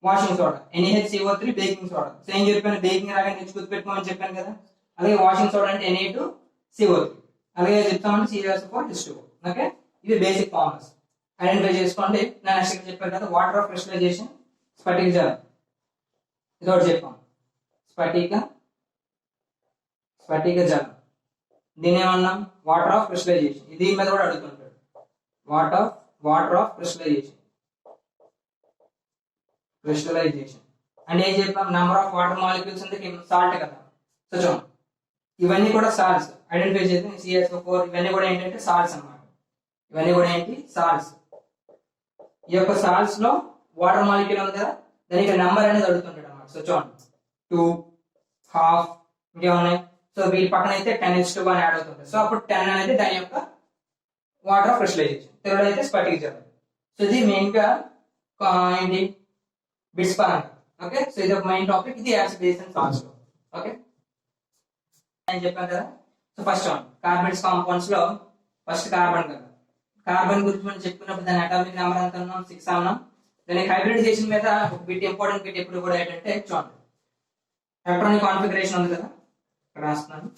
washing soda, NaHCO3, baking soda. So ఏం చెప్పాను, బేకింగ్ రాగా గుర్తు పెట్టుకోమని చెప్పాను కదా. అలాగే వాషింగ్ సోడా అంటే Na2CO3, అలాగే జిప్సమ్ అంటే CaSO4 H2O. ఓకే, ఇవి బేసిక్ ఫార్ములాస్ ఐడెంటిఫై చేసుకోండి. నేను నెక్స్ట్ చెప్పాను కదా, వాటర్ ఆఫ్ క్రిస్టలైజేషన్, స్ఫటిక జలం, ఇది ఒకటి చెప్పాం, స్ఫటిక జలం. దీని ఏమన్నాం, వాటర్ ఆఫ్ క్రిస్టలైజేషన్. దీని మీద కూడా అడుగుతుంటాడు, వాటర్ ఆఫ్ క్రిస్టలైజేషన్ అంటే ఏం చెప్పాం, నెంబర్ ఆఫ్ వాటర్ మాలిక్యూల్స్ అంటే సాల్ట్ కదా. సో చూడండి, ఇవన్నీ కూడా సాల్ట్స్ ఐడెంటిఫై చేస్తే CaSO4 ఇవన్నీ కూడా ఏంటంటే సాల్ట్స్ అన్నమాట. ఇవన్నీ కూడా ఏంటి, సాల్ట్స్. ఈ యొక్క సాల్ట్స్ లో వాటర్ మాలిక్యూల్ ఉంది కదా, దానికి నెంబర్ అనేది అడుగుతుంటాడు అన్నమాట. సో చూడండి, 2, half, ఇంకేమున్నాయి. సో వీటి పక్కన అయితే 10H2 అని యాడ్ అవుతుంది. సో అప్పుడు 10 అనేది దాని యొక్క వాటర్ ఆఫ్ క్రిస్టలైజేషన్, తెలుగులో అయితే స్ఫటిక జలం. సో ఇది మెయిన్ గా ఏంటి బిట్స్ పరంగా. ఓకే, సో ఇది ఒక మెయిన్ టాపిక్, ఇది యాసిడ్ బేస్ అండ్ సాల్ట్స్ లో. ఓకే, నేను చెప్పాను కదా. So first one carbons compounds లో ఫస్ట్ కార్బన్ కదా. కార్బన్ గురించి మనం చెప్పుకున్నప్పుడు దాని అటామిక్ నెంబర్ ఎంత అన్నాం, 6 అన్నాం. దాని హైబ్రిడైజేషన్ మీద ఒక బిట్ ఇంపార్టెంట్ బిట్ ఎప్పుడు కూడా ఏంటంటే చూడండి ఎలక్ట్రానిక్ కాన్ఫిగరేషన్ ఉంది కదా, ఇక్కడ రాస్తున్నాను.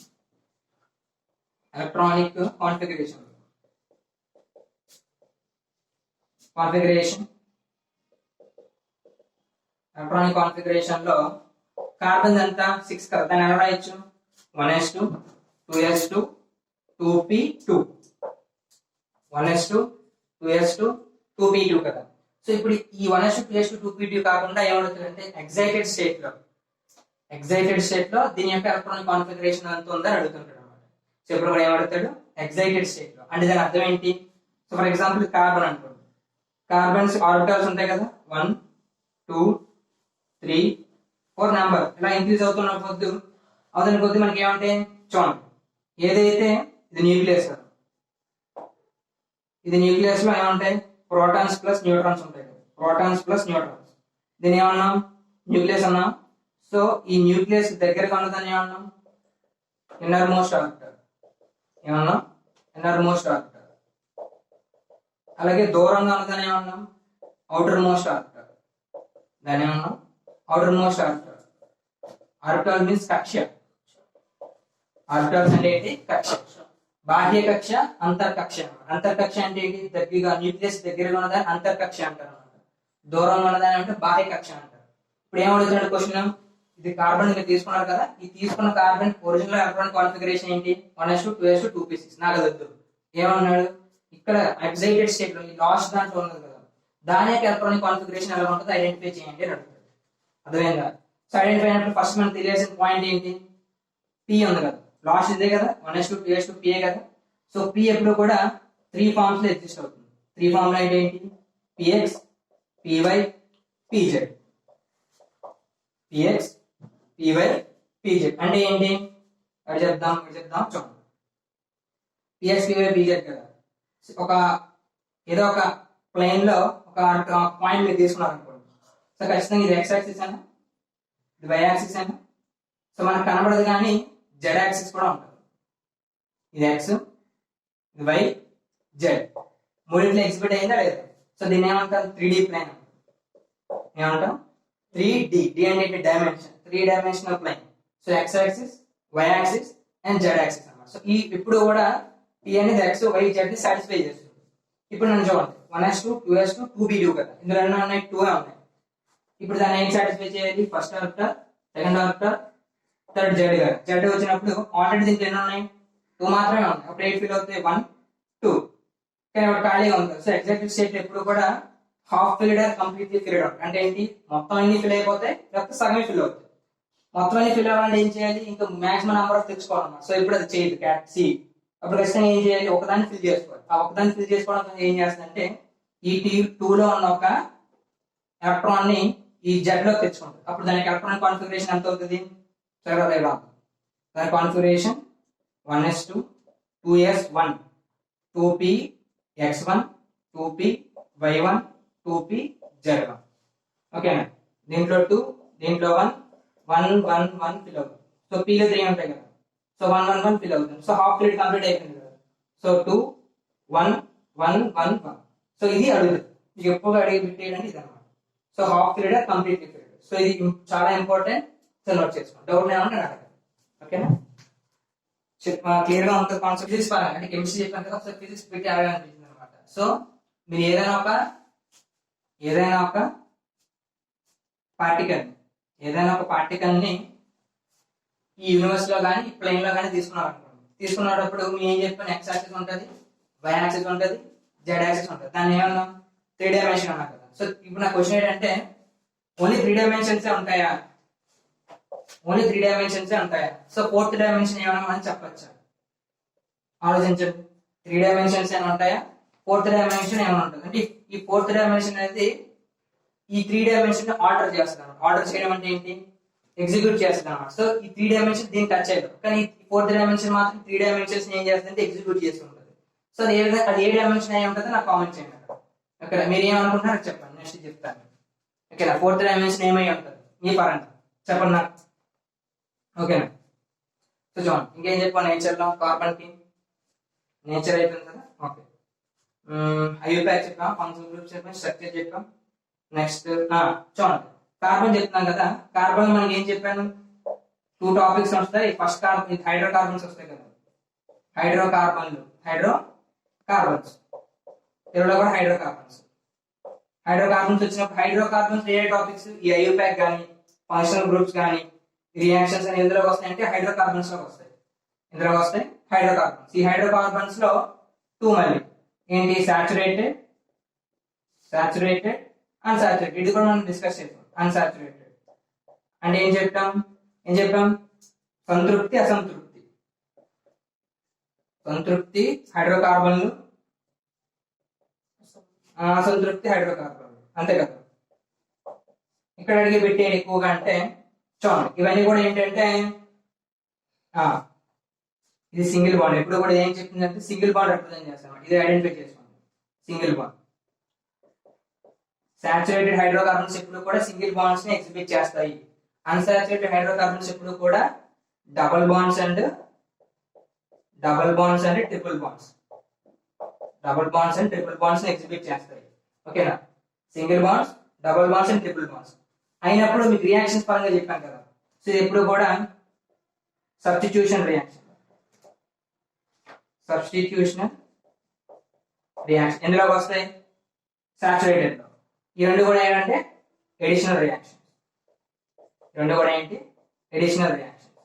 ఎలక్ట్రానిక్ కాన్ఫిగరేషన్ ఎలక్ట్రానిక్ కాన్ఫిగరేషన్ లో కార్బన్ అంతా 6 కదా, దాన్ని ఎలా రాయొచ్చు, 1s2 2s2 2p2 1s2 2s2 2p2 కదా. సో ఇప్పుడు ఈ 1s2 2s2 2p2 కాకుండా ఏమవుతుందంటే ఎగ్జైటెడ్ స్టేట్ లో దీని యొక్క ఎలక్ట్రానిక్ కాన్ఫిగరేషన్ ఎంత ఉందని అడుగుతుంటాడు అనమాట. సో ఇప్పుడు కూడా ఏమడుగుతాడు, ఎగ్జైటెడ్ స్టేట్ లో అంటే దాని అర్థం ఏంటి. సో ఫర్ ఎగ్జాంపుల్ కార్బన్ అనుకోండి, కార్బన్స్ ఆర్బిటాల్స్ ఉంటాయి కదా, 1 2 3 4 నెంబర్ ఇలా ఇంక్రీజ్ అవుతున్న కొద్ది మనకి ఏమంటే చూడండి, ఏదైతే ఇది న్యూక్లియస్ కదా, ఇది న్యూక్లియస్ లో ఏమంటాయి ప్రోటాన్స్ ప్లస్ న్యూట్రాన్స్ ఉంటాయి కదా, ప్రోటాన్స్ ప్లస్ న్యూట్రాన్స్. దీని ఏమన్నాం, న్యూక్లియస్ అన్నాం. సో ఈ న్యూక్లియస్ దగ్గరగా ఉన్నదాన్ని ఏమన్నాం, ఇన్నర్ మోస్ట్ ఆర్బిటల్. ఏమన్నాం, ఇన్నర్ మోస్ట్ ఆర్బిటల్. అలాగే దూరంగా ఉన్నదాన్ని ఏమన్నాం, అవుటర్ మోస్ట్ ఆర్బిటల్. దాన్ని ఏమన్నాం, outermost orbital. Orbital means కక్ష. ఆర్బిటల్స్ అంటే ఏంటి, కక్ష. బాహ్య కక్ష, అంతర్కక్ష. అంతర్కక్ష అంటే ఏంటి, దగ్గరగా న్యూక్లియస్ దగ్గరగా ఉన్నదాన్ని అంతర్కక్ష అంటారు అనమాట. దూరంగా ఉన్నదాన్ని అంటే బాహ్య కక్ష అంటారు. ఇప్పుడు ఏమడుగుతున్నాడు క్వశ్చన్, ఇది కార్బన్ మీరు తీసుకున్నారు కదా, ఈ తీసుకున్న కార్బన్ ఒరిజినల్ ఎలక్ట్రానిక్ కాన్ఫిగరేషన్ ఏంటి, 1s2 2s2 2p6. నాకు వద్దు. ఏమన్నాడు, ఇక్కడ ఎగ్జైటెడ్ స్టేట్ లో ఈ లాస్ట్ దాంట్లో ఉన్నది కదా, దాని యొక్క ఎలక్ట్రానిక్ కాన్ఫిగరేషన్ ఎలా ఉంటుందో ఐడెంటిఫై చేయండి అని అడుగుతాడు. అర్థమైందా. సో ఐడెంటిఫై అయినప్పుడు ఫస్ట్ మనకు తెలియాల్సిన పాయింట్ ఏంటి, పి ఉంది కదా, లాస్ట్ ఇదే కదా, 1s2 2s2 p కదా. సో p ఎప్పుడు కూడా 3 ఫార్మ్స్ లో ఎగ్జిస్ట్ అవుతుంది. 3 ఫార్మ్ లో ఏంటి, px py pz. px py pz అంటే ఏంటి, అది చెప్దాం చూడండి. px py pz కదా, ఒక ఏదో ఒక ప్లేన్ లో ఒక పాయింట్ మీరు తీసుకున్నారు అనుకోండి. సో ఖచ్చితంగా ఇది x యాక్సిస్ అయినా ఇది y యాక్సిస్ అయినా, సో మనకు కనబడదు కానీ జెడ్ యాక్సిస్ కూడా ఉంటుంది. ఇది ఎక్స్, ఇది వై, జెడ్ మూడింటిలో ఎగ్జిబిట్ అయిందా లేదా. సో దీన్ని ఏమంటాం, 3D ప్లేన్ ఏమంటాం, 3D. డి అంటే dimension, 3 dimensional plane. So X axis, Y axis and Z axis అన్నమాట. సో ఈ ఇప్పుడు కూడా పి అనేది ఎక్స్ వై జెడ్ ని సాటిస్ఫై చేస్తుంది. ఇప్పుడు నన్ను చూడండి, 1s2 2s2 2p2 కదా, ఇందులో ఎన్నో ఉన్నాయి, 2 ఉన్నాయి. ఇప్పుడు దాన్ని ఏం సాటిస్ఫై చేయాలి, first orbital, second orbital, third Z కదా. జెడ్ వచ్చినప్పుడు ఆల్రెడీ దీంట్లో ఎన్ని ఉన్నాయి, 2 మాత్రమే ఉన్నాయి. అప్పుడు 8 ఫిల్ అవుతాయి, 1 2 కానీ ఒకటి ఖాళీగా ఉంది. సో ఎగ్జాక్ట్ స్టేట్ ఎప్పుడు కూడా half filled or completely filled out అంటే ఏంటి, మొత్తం అన్ని ఫిల్ అయిపోతాయి లేకపోతే సగమే ఫిల్ అవుతాయి. మొత్తం అన్ని ఫిల్ అవ్వాలంటే ఏం చేయాలి, ఇంకా మాక్సిమం నెంబర్ ఆఫ్ తెచ్చుకోవాలన్నమాట. సో ఇప్పుడు అది చేయదు క్యాట్ సి. అప్పుడు ఖచ్చితంగా ఏం చేయాలి, ఒకదాన్ని ఫిల్ చేసుకోవాలి. ఆ ఒకదాన్ని ఫిల్ చేసుకోవడం ఏం చేస్తుందంటే ఈ T2 లో ఉన్న ఒక ఎలక్ట్రాన్ ని ఈ జెడ్ లో తెచ్చుకుంటుంది. అప్పుడు దానికి ఎలక్ట్రానిక్ కాన్ఫిగరేషన్ ఎంత అవుతుంది, దాని configuration 1s2 2s1 2px1 2py1 2pz1. ఓకేనా. దీంట్లో 2 దీంట్లో 1 1 1 1 ఫిల్ అవుతుంది. సో p లో 3 ఉంటాయి కదా, సో 1 1 1 ఫిల్ అవుతుంది. సో హాఫ్ ఫిల్డ్ కంప్లీట్ అయిపోయింది కదా. సో 2 1 1 1 1. సో ఇది అడుగుతుంది, మీకు ఎక్కువగా అడిగి పెట్టేయడానికి ఇది అనమాట. So half filled completely filled. So ఇది చాలా ఇంపార్టెంట్. సో నోట్ చేసుకోండి, డౌట్ ఏమన్నా నేను అడగండి. ఓకేనా, క్లియర్ గా ఉంటుంది కాన్సెప్ట్. ఫిజిక్స్ పరంగా అంటే కెమిస్ట్రీ చెప్పాను కదా, ఒకసారి ఫిజిక్స్ పెట్టి అడగాలనిపించింది అనమాట. సో మీరు ఏదైనా ఒక పార్టికల్ ని ఈ యూనివర్స్ లో కానీ ప్లేన్ లో కానీ తీసుకున్నప్పుడు మీ ఏం చెప్పాను, ఎక్స్ యాక్సిస్ ఉంటుంది, వై యాక్సిస్ ఉంటుంది, జెడ్ యాక్సిస్ ఉంటుంది. దాన్ని ఏమన్నా 3 డైమెన్షన్ అన్నా కదా. సో ఇప్పుడు నా క్వశ్చన్ ఏంటంటే ఓన్లీ 3 డైమెన్షన్స్ ఉంటాయా, ఓన్లీ 3 డైమెన్షన్స్ ఉంటాయా. సో 4th డైమెన్షన్ ఏమన్నా మనం చెప్పచ్చా, ఆలోచించండి. 3 డైమెన్షన్స్ ఏమైనా ఉంటాయా, 4th డైమెన్షన్ ఏమైనా ఉంటుంది అంటే ఈ 4th డైమెన్షన్ అనేది ఈ 3 డైమెన్షన్ ఆర్డర్ చేస్తాను. ఆర్డర్ చేయడం అంటే ఏంటి, ఎగ్జిక్యూట్ చేస్తాను అనమాట. సో ఈ 3 డైమెన్షన్ దీన్ని టచ్ అయ్యారు, కానీ ఈ 4th డైమెన్షన్ మాత్రం 3 డైమెన్షన్స్ ఏం చేస్తుందంటే ఎగ్జిక్యూట్ చేసి ఉంటుంది. సో అది ఏ డైమెన్షన్ అయి ఉంటుందో నాకు కామెంట్ చేయండి అక్కడ. ఓకేనా, మీరు ఏమనుకుంటున్నారో చెప్పండి, నెక్స్ట్ చెప్తాను. ఓకేనా, ఫోర్త్ డైమెన్షన్ ఏమై ఉంటుంది మీ పరంగా చెప్పండి నాకు. ఓకేనా, సో చూడండి ఇంకేం చెప్పాను నేచర్లో కార్బన్ కి. నేచర్ అయిపోయింది కదా. ఓకే, ఐయూప్యాక్ చెప్పాం, ఫంక్షనల్ గ్రూప్స్ చెప్పాం, స్ట్రక్చర్ చెప్పాం. నెక్స్ట్ చూడండి కార్బన్ చెప్తున్నాం కదా. కార్బన్ మనకి ఏం చెప్పాను, 2 టాపిక్స్ వస్తాయి. ఫస్ట్ కార్బన్ హైడ్రో కార్బన్స్ వస్తాయి కదా, హైడ్రో కార్బన్లు తెలుగులో కూడా హైడ్రో కార్బన్స్ వచ్చినప్పుడు హైడ్రో కార్బన్స్ ఏ టాపిక్స్, ఈ ఐయూప్యాక్ కానీ ఫంక్షనల్ గ్రూప్స్ కానీ రియాక్షన్స్ అని ఎందులోకి వస్తాయి అంటే హైడ్రో కార్బన్స్ లోకి వస్తాయి. ఎందులోకి వస్తాయి, హైడ్రో కార్బన్స్. ఈ హైడ్రో కార్బన్స్ లో 2 మళ్ళీ ఏంటి, సాచురేటెడ్, అన్సాచురేటెడ్. ఇది కూడా మనం డిస్కస్ చేద్దాం. అన్సాచురేటెడ్ అంటే ఏం చెప్పాం, సంతృప్తి, సంతృప్తి హైడ్రోకార్బన్లు, అసంతృప్తి హైడ్రోకార్బన్లు, అంతే కదా. ఇక్కడ అడిగి పెట్టేది ఎక్కువగా అంటే చూడండి ఇవన్నీ కూడా ఏంటంటే ఇది సింగిల్ బాండ్. ఎప్పుడు కూడా ఏం చెప్తుందంటే సింగిల్ బాండ్ రిప్రజెంట్ చేస్తాం. ఇది ఐడెంటిఫై చేసుకోండి, సింగిల్ బాండ్. సాచురేటెడ్ హైడ్రోకార్బన్స్ ఎప్పుడు కూడా సింగిల్ బాండ్స్ ని ఎగ్జిబిట్ చేస్తాయి. అన్సాచురేటెడ్ హైడ్రోకార్బన్స్ ఎప్పుడు కూడా double bonds and triple bonds ని ఎగ్జిబిట్ చేస్తాయి. ఓకేనా, single bonds, double bonds and triple bonds అయినప్పుడు మీకు రియాక్షన్స్ పరంగా చెప్పాను కదా. సో ఇది ఎప్పుడు కూడా సబ్స్టిట్యూషన్ రియాక్షన్ ఎందులోకి వస్తాయి, సాచురేటెడ్ లో. ఈ రెండు కూడా ఏంటంటే ఎడిషనల్ రియాక్షన్.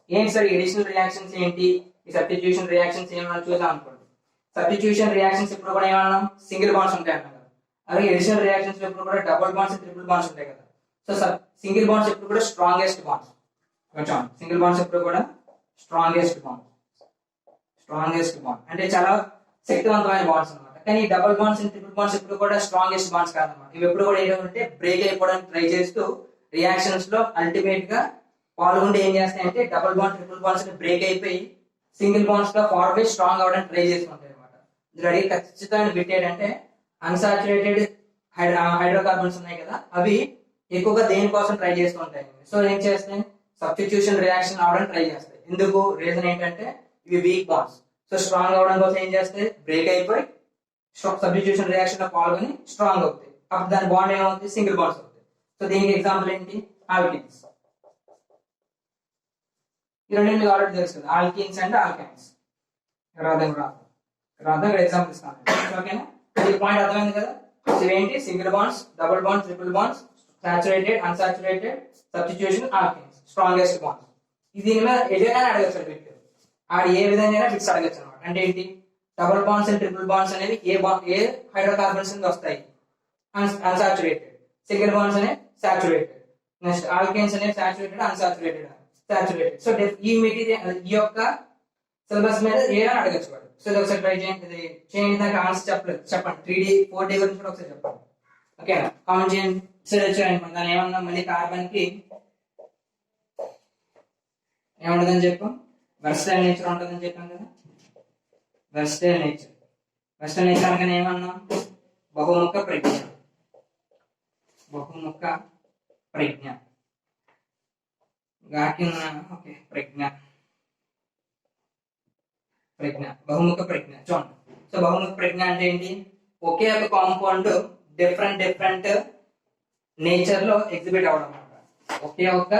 ఏంటి సార్ ఎడిషనల్ రియాక్షన్స్ ఏంటి, ఈ సబ్స్టిట్యూషన్ రియాక్షన్స్ ఏమన్నా చూసాం అనుకోండి. సబ్స్టిట్యూషన్ రియాక్షన్స్ ఇప్పుడు కూడా ఏమన్నా సింగిల్ బాండ్స్ ఉంటాయి అన్నాం కదా. అలాగే ఎడిషనల్ రియాక్షన్స్ ఎప్పుడు కూడా డబుల్ బాండ్స్, ట్రిపుల్ బాండ్స్ ఉంటాయి కదా. సో సింగిల్ బాండ్స్ ఎప్పుడు కూడా స్ట్రాంగెస్ట్ బాండ్స్. సింగిల్ బాండ్స్ ఎప్పుడు కూడా స్ట్రాంగెస్ట్ బాండ్ అంటే చాలా శక్తివంతమైన బాండ్స్ అన్నమాట. కానీ double bonds and triple bonds ఎప్పుడు కూడా స్ట్రాంగెస్ట్ బాండ్స్ కాదన్నమాట. ఇవి ఎప్పుడు కూడా ఏంటంటే బ్రేక్ అయిపోవడానికి ట్రై చేస్తూ రియాక్షన్స్ లో అల్టిమేట్ గా పాల్గొంటే ఏం చేస్తాయంటే double bond, triple bonds break అయిపోయి సింగిల్ బాండ్స్ లో ఫార్వర్డ్ స్ట్రాంగ్ అవడానికి ట్రై చేసుకుంటాయి అనమాట. రెడీ ఖచ్చితమైన బిట్ ఏంటంటే అన్సాచురేటెడ్ హైడ్రోకార్బన్స్ ఉన్నాయి కదా, అవి ఎక్కువగా దేనికోసం ట్రై చేస్తుంటాయి. సో ఏం చేస్తాయి, సబ్స్టిట్యూషన్ రియాక్షన్ అవడానికి ట్రై చేస్తాయి. ఎందుకు, రీజన్ ఏంటంటే ఇవి వీక్ బాండ్స్. సో స్ట్రాంగ్ అవడం కోసం ఏం చేస్తాయి, బ్రేక్ అయిపోయి సబ్స్టిట్యూషన్ రియాక్షన్ లో పాల్గొని స్ట్రాంగ్ అవుతాయి. అప్పుడు దాని బాండ్ ఏమవుతుంది, సింగిల్ బాండ్స్ అవుతాయి. సో దీనికి ఎగ్జాంపుల్ ఏంటి, ఆల్కిన్స్. ఈ రెండు మీకు ఆల్రెడీ తెలుసు కదా, ఆల్కిన్స్ అండ్ ఆల్కైన్స్. ఇక్కడ ఎగ్జాంపుల్ ఇస్తాను. ఓకేనా, ఈ పాయింట్ అర్థమైంది కదా. ఇవేంటి, single bonds, double bonds, triple bonds, saturated, unsaturated, substitution, alkynes, strongest bonds. దీని మీద ఏదైనా అడగచ్చు బిట్. ఆడ ఏ విధంగా బిట్స్ అడగచ్చు అనమాట. అంటే ఏంటి, double bonds and triple bonds అనేవి ఏ హైడ్రోకార్బన్స్ నుంచి వస్తాయి, అన్సాచురేటెడ్. సింగిల్ బాండ్స్ అనేవి సాచురేటెడ్. నెక్స్ట్ ఆల్కైన్స్ అనేవి సాచురేటెడ్, అన్సాచురేటెడ్, సాచురేటెడ్. సో ఈ మెటీరియల్ ఈ యొక్క సిలబస్ మీద ఏదైనా అడగచ్చు వాడు. సో ఇది ఒకసారి ట్రై చేయండి. దానికి ఆన్సర్ చెప్పండి 3D 4D గురించి కూడా ఒకసారి చెప్పండి. ఓకేనా, కామెంట్ చేయండి. సరే వచ్చాయండి దాని ఏమన్నా మళ్ళీ కార్బన్ కి ఏముంటుందని చెప్పాం, వెర్సటైల్ నేచర్ ఉంటుందని చెప్పాం కదా. వెర్సటైల్ నేచర్ అనగానే ఏమన్నాం, బహుముఖ ప్రజ్ఞ. ఓకే, బహుముఖ ప్రజ్ఞ చూడండి. సో బహుముఖ ప్రజ్ఞ అంటే ఏంటి, ఒకే ఒక కాంపౌండ్ డిఫరెంట్ నేచర్ లో ఎగ్జిబిట్ అవడం అన్నమాట. ఒకే ఒక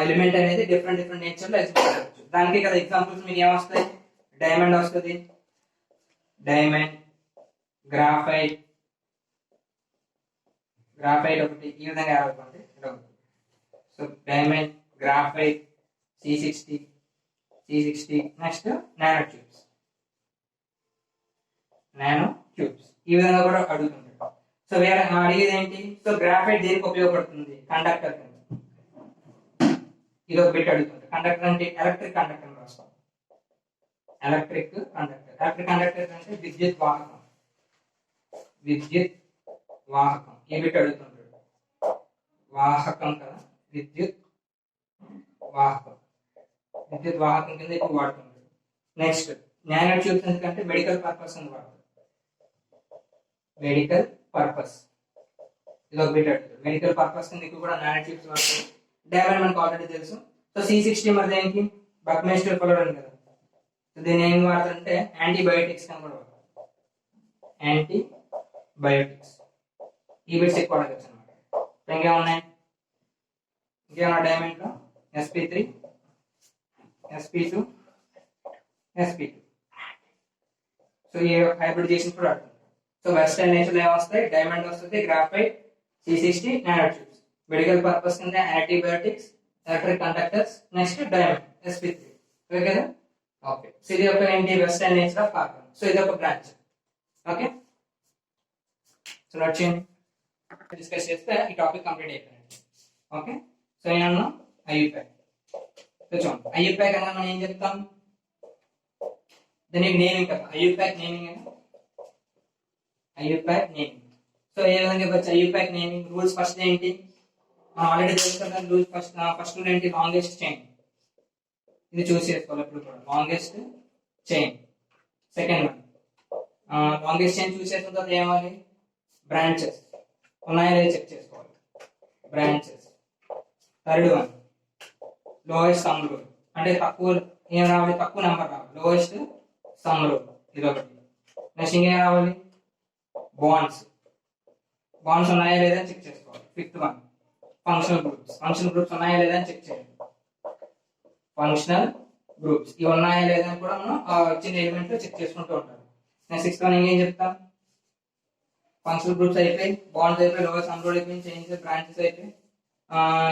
ఎలిమెంట్ అనేది డిఫరెంట్ నేచర్ లో ఎగ్జిబిట్ అవ్వచ్చు. దానికి కదా ఎగ్జాంపుల్స్ మీకు ఏమొస్తాయి, డైమండ్ వస్తుంది, డైమండ్, గ్రాఫైట్ ఒకటి, ఈ విధంగా అనుకోండి. So diamond, graphite, C60, next nano tubes, ఈ విధంగా కూడా అడుగుతుంటాడు. సో వేరే అడిగేది ఏంటి, సో గ్రాఫైట్ దేనికి ఉపయోగపడుతుంది, కండక్టర్ కింద. ఇది ఒక బిట్ అడుగుతుంది. కండక్టర్ అంటే ఎలక్ట్రిక్ కండక్టర్ అని రాస్తాం. ఎలక్ట్రిక్ కండక్టర్ అంటే విద్యుత్ వాహకం. ఈ బిట్ అడుగుతుంటాడు. వాహకం కదా, విద్యుత్ వాహకం కింద ఎక్కువ వాడుతుంటాడు. నెక్స్ట్ నానో ట్యూబ్స్ ఎందుకంటే మెడికల్ పర్పస్ ఉంది వాడతారు, మెడికల్ పర్పస్. ఇది ఒక బిట్ మెడికల్ పర్పస్ కింద ఇక్కడ కూడా నానో ట్యూబ్స్ వాడతారు. డైమండ్ మనకు ఆల్రెడీ తెలుసు. సో C60 మరి దేనికి బక్మెస్టర్ కొలరన్ కదా, సో దీన్ని ఏం వాడతారంటే యాంటీబయోటిక్స్ అని కూడా వాడతారు, యాంటీబయోటిక్స్. ఈ బిట్స్ ఎక్కువ అడగచ్చు అనమాట. ఇంకేమున్నాయి, ఇంకేమన్నా డైమండ్ లో sp3 sp2 sp2. సో ఈ హైబ్రిడైజేషన్ కూడా అడుగుతుంది. సో వెస్టర్న్ నేచర్ ఏమొస్తాయి, డైమండ్ వస్తుంది, graphite, C60, nano tubes. Medical purpose కింద antibiotics, electric conductors, next diamond sp3. Okay కదా. ఓకే, సో ఇది ఒక ఏంటి western nature of carbon. So ఇది ఒక బ్రాంచ్. ఓకే, సో నోట్ చేయండి, డిస్కస్ చేస్తే ఈ టాపిక్ కంప్లీట్ అయిపోయింది. ఓకే, సో ఏమన్నా ఐయుపాక్. సో చూడండి, ఐయుపాక్ అనగా మనం ఏం చెప్తాం, దీనికి నేమింగ్ కదా, ఐయుపాక్ నేమింగ్ అని, ఐయుపాక్ నేమింగ్. సో ఏ విధంగా చెప్పచ్చు ఐయుపాక్ నేమింగ్ రూల్స్? ఫస్ట్ ఏంటి, మనం ఆల్రెడీ తెలుసు కదా రూల్స్. ఫస్ట్ రూల్ ఏంటి, లాంగెస్ట్ చైన్. ఇది చూస్ చేసుకోవాలి ఎప్పుడు కూడా, longest chain. Second one, longest chain choose చేసుకున్న తర్వాత ఏమవ్వాలి, బ్రాంచెస్ ఉన్నాయో లేదో చెక్ చేసుకోవాలి, branches. Third one, lowest sum rule, అంటే తక్కువ ఏం రావాలి, తక్కువ నెంబర్ రావాలి, లోయెస్ట్ సమ్ రూల్, ఇది ఒకటి. నెక్స్ట్ ఇంకేం రావాలి, బాండ్స్, బాండ్స్ ఉన్నాయా లేదా అని చెక్ చేసుకోవాలి. Fifth one, functional groups, functional groups ఉన్నాయా లేదా అని చెక్ చేయాలి, ఫంక్షనల్ గ్రూప్స్ ఇవి ఉన్నాయా లేదా అని కూడా మనం వచ్చిన ఎలిమెంట్ చెక్ చేసుకుంటూ ఉంటాం. నెక్స్ట్ సిక్స్త్ వన్ ఇంకేం చెప్తాం, ఫంక్షనల్ గ్రూప్స్ అయిపోయి, బాండ్స్ అయిపోయి, లోయర్ సమ్ రూల్ అయిపోయి, చైన్స్, బ్రాంచెస్ అయిపోయి,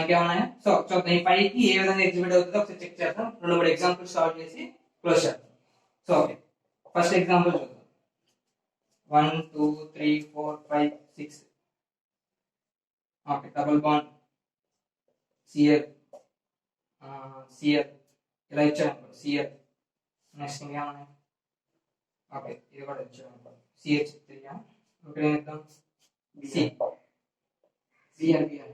ఇంకేమున్నాయా. సో చూద్దాం ఈ పైకి ఏ విధంగా ఎగ్జిబిట్ అవుతుందో ఒకసారి చెక్ చేద్దాం. 2-3 ఎగ్జాంపుల్స్ సాల్వ్ చేసి క్లోజ్ చేద్దాం. సో ఓకే, ఫస్ట్ ఎగ్జాంపుల్ చూద్దాం. 1 2 3 4 5 6. Okay, double bond Cl Cl ఇలా ఇచ్చాడు Cl. నెక్స్ట్ ఇంకేమన్నా, ఓకే ఇది కూడా ఇచ్చాడు CH3. ఇక్కడ ఏం ఇద్దాం, C Br Br.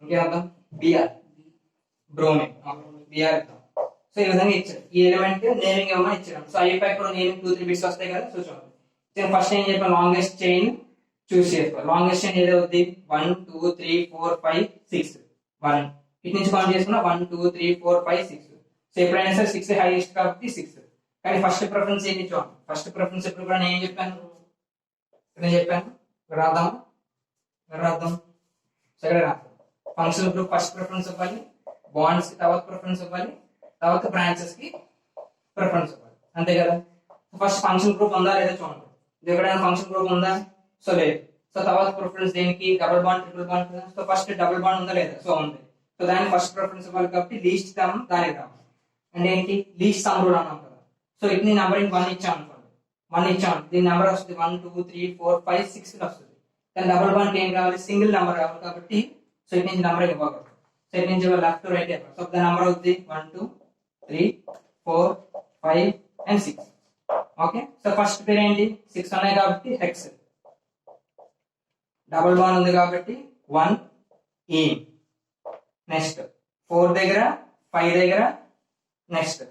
ఇంకేమద్దాం, Br bromine, Br ఇద్దాం. సో ఈ విధంగా ఇచ్చాడు. ఈ ఎలిమెంట్ నేమింగ్ ఏమన్నా ఇచ్చాడు. సో ఐయుపాక్ కూడా నేమింగ్ 2-3 బిట్స్ వస్తాయి కదా. సో చూడండి, ఫస్ట్ ఏం చెప్పాను, లాంగెస్ట్ చైన్ చూస్ చేసుకోవాలి. లాంగెస్ట్ చైన్ ఏదో అవుద్ది, 1 2 3 4 5 6. 1 ఇటు నుంచి కౌంట్ చేసుకున్నా 1 2 3 4 5 6. సో ఎప్పుడైనా సరే 6 హైయెస్ట్ కాబట్టి 6. కానీ ఫస్ట్ ప్రిఫరెన్స్ ఏంటి చూడండి, ఫస్ట్ ప్రిఫరెన్స్ ఎప్పుడు కూడా నేను ఏం చెప్పాను, రాద్దాం. సో ఇక్కడ రాద్దాం, ఫంక్షనల్ గ్రూప్ ఫస్ట్ ప్రిఫరెన్స్ ఇవ్వాలి, బాండ్స్ కి తర్వాత ప్రిఫరెన్స్ ఇవ్వాలి, తర్వాత బ్రాంచెస్ కి ప్రిఫరెన్స్ ఇవ్వాలి, అంతే కదా. ఫస్ట్ ఫంక్షన్ గ్రూప్ ఉందా లేదా చూడండి, ఎక్కడైనా ఫంక్షన్ గ్రూప్ ఉందా, సో లేదు. సో తర్వాత ప్రిఫరెన్స్ దేనికి, double bond, triple bond. So first double bond ఉందా లేదా, సో ఉంది. సో దానికి ఫస్ట్ ప్రిఫరెన్స్ ఇవ్వాలి కాబట్టి లీస్ట్ సమ్ దానికి రావాలి. అంటే ఏంటి, లీస్ట్ సమ్ రూల్ అన్నాం కదా. సో ఇట్ని నెంబరింగ్ 1 ఇచ్చాం అనుకోండి, 1 ఇచ్చాం, దీని నెంబర్ వస్తుంది 1 2 3 4 5 6 వస్తుంది. కానీ డబుల్ బాండ్ ఏం కావాలి, సింగిల్ నెంబర్ కావాలి కాబట్టి సో ఇటు నుంచి నెంబర్ ఇవ్వకూడదు. సో ఇటు నుంచి లెఫ్ట్ రైట్ ఇవ్వాలి. సో దాని నెంబర్ అవుతుంది 1 2 3 4 5 and 6. ఓకే, సో ఫస్ట్ పేరు ఏంటి, 6 ఉన్నాయి కాబట్టి హెక్స్. డబుల్ బాండ్ ఉంది కాబట్టి 1 ఈ. నెక్స్ట్ 4 దగ్గర, 5 దగ్గర, నెక్స్ట్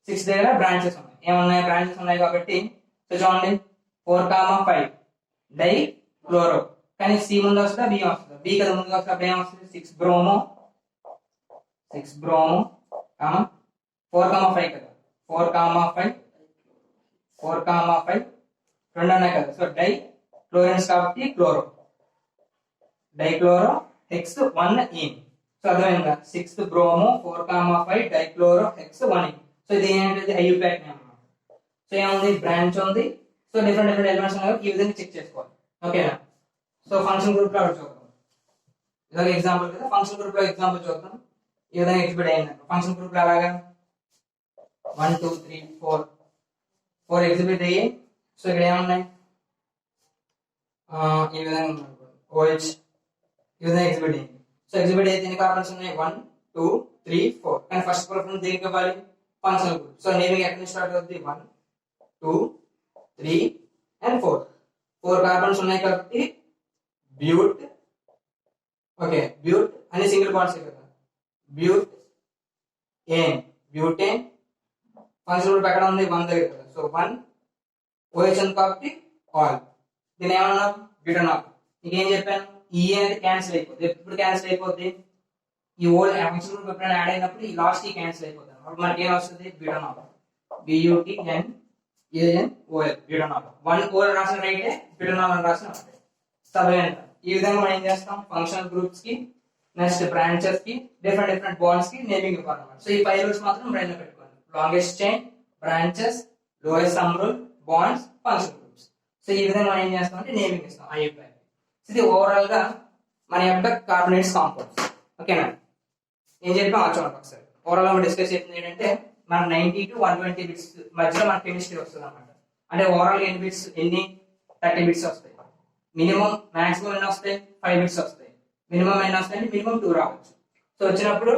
6 దగ్గర బ్రాంచెస్ ఉన్నాయి. ఏమున్నాయి, బ్రాంచెస్ ఉన్నాయి కాబట్టి సో చూడండి 4, 5 డై క్లోరో. కానీ సి ముందు వస్తుందా, బి వస్తుందా, బి కదా ముందు వస్తుంది, అప్పుడు ఏమొస్తుంది 6 బ్రోమో 4, 5 కదా, 4, 5 రెండు ఉన్నాయి కదా. సో డై క్లోరిన్స్ కాబట్టి chloro, dichloro hex 1 ene. So అర్థమైందా, 6 bromo 4, 5 dichloro hex 1 ene. So ఇది ఏంటంటే ఐయుపాక్ నేమ్ అన్నమాట. సో ఏముంది, బ్రాంచ్ ఉంది. సో డిఫరెంట్ ఎలిమెంట్స్ ఉన్నాయి, ఈ విధంగా చెక్ చేసుకోవాలి. ఓకేనా. సో ఫంక్షన్ గ్రూప్ లో చూద్దాం, ఇలాగ ఎగ్జాంపుల్ కదా. ఫంక్షన్ గ్రూప్ లో ఎగ్జాంపుల్ చూద్దాం, ఈ విధంగా ఎగ్జిబిట్ అయింది. ఫంక్షన్ గ్రూప్ లో అలాగా 1 2 3 4 ఎగ్జిబిట్ అయ్యి. సో ఇక్కడ ఏమున్నాయి, ఈ విధంగా ఉంది OH, ఈ విధంగా ఎగ్జిబిట్ అయ్యింది. సో ఎగ్జిబిట్ అయితే ఎన్ని కార్బన్స్ ఉన్నాయి, 1 2 3 4. కానీ ఫస్ట్ ప్రిఫరెన్స్ దేనికి ఇవ్వాలి, ఫంక్షనల్ గ్రూప్. సో నేమింగ్ ఎక్కడి నుంచి స్టార్ట్ అవుతుంది, 1 2 3 and 4. 4 కార్బన్స్ ఉన్నాయి కాబట్టి బ్యూట్. ఓకే, బ్యూట్ అనే సింగిల్ బాండ్స్ కదా, బ్యూట్ ఏన్, బ్యూటేన్ ఫంక్షన్ గ్రూప్ ఎక్కడ ఉంది 1 దగ్గర కదా. సో 1 OH ఉంది కాబట్టి ఆల్. దీని ఏమన్నా బ్యూటనాల్. ఇంకేం చెప్పాను, ఈ అనేది క్యాన్సిల్ అయిపోద్ది. ఎప్పుడు క్యాన్సిల్ అయిపోద్ది, ఈ ఓల్ ఫంక్షన్ గ్రూప్ ఎప్పుడైనా యాడ్ అయినప్పుడు ఈ లాస్ట్ కి క్యాన్సిల్ అయిపోతుంది. అప్పుడు మనకి ఏం వస్తుంది, బ్యూటనాల్. BUTNANOL butanol. 1 ఓల్ రాసిన రైటే, బ్యూటనాల్ అని రాసిన రైటే. సరే, ఈ విధంగా మనం ఏం చేస్తాం, ఫంక్షనల్ గ్రూప్స్ కి నెక్స్ట్ బ్రాంచెస్ కి డిఫరెంట్ బాండ్స్ కి నేమింగ్ ఇవ్వాలన్నమాట. సో ఈ 5 రూల్స్ మాత్రం బ్రెయిన్ లో పెట్టుకోండి. Longest chain, branches, lowest sum rule, bonds, functional groups. So ఈ విధంగా మనం ఏం చేస్తాం అంటే నేమింగ్ ఇస్తాం IUPAC. ఇది ఓవరాల్ గా మన యొక్క కార్బోనేట్స్ కాంపౌండ్స్. ఓకేనా, ఏం చెప్పాం చూడండి ఒకసారి. ఓవరాల్ గా మనం డిస్కస్ చేసింది ఏంటంటే మన 90 to 120 బిట్స్ మధ్యలో మన కెమిస్ట్రీ వస్తుంది అన్నమాట. అంటే ఓవరాల్ ఎన్ని బిట్స్, 30 బిట్స్ వస్తాయి. మినిమం మాక్సిమం ఎన్ని వస్తాయి, 5 బిట్స్ వస్తాయి. మినిమం ఎన్ని వస్తాయి అంటే మినిమం 2 రావచ్చు. సో వచ్చినప్పుడు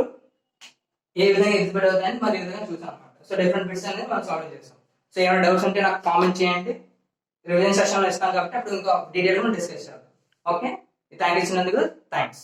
ఏ విధంగా ఎగ్జిబిట్ అవుతాయని మరి ఈ విధంగా చూసాం అనమాట. సో డిఫరెంట్ బిట్స్ అనేది మనం సాల్వ్ చేస్తాం. సో ఏమైనా డౌట్స్ ఉంటే నాకు కామెంట్ చేయండి. రివిజన్ సెషన్ లో ఇస్తాం కాబట్టి అప్పుడు ఇంకా డీటెయిల్ గా డిస్కస్ చేద్దాం. ఓకే, థ్యాంక్ యూ ఇచ్చినందుకు థ్యాంక్స్.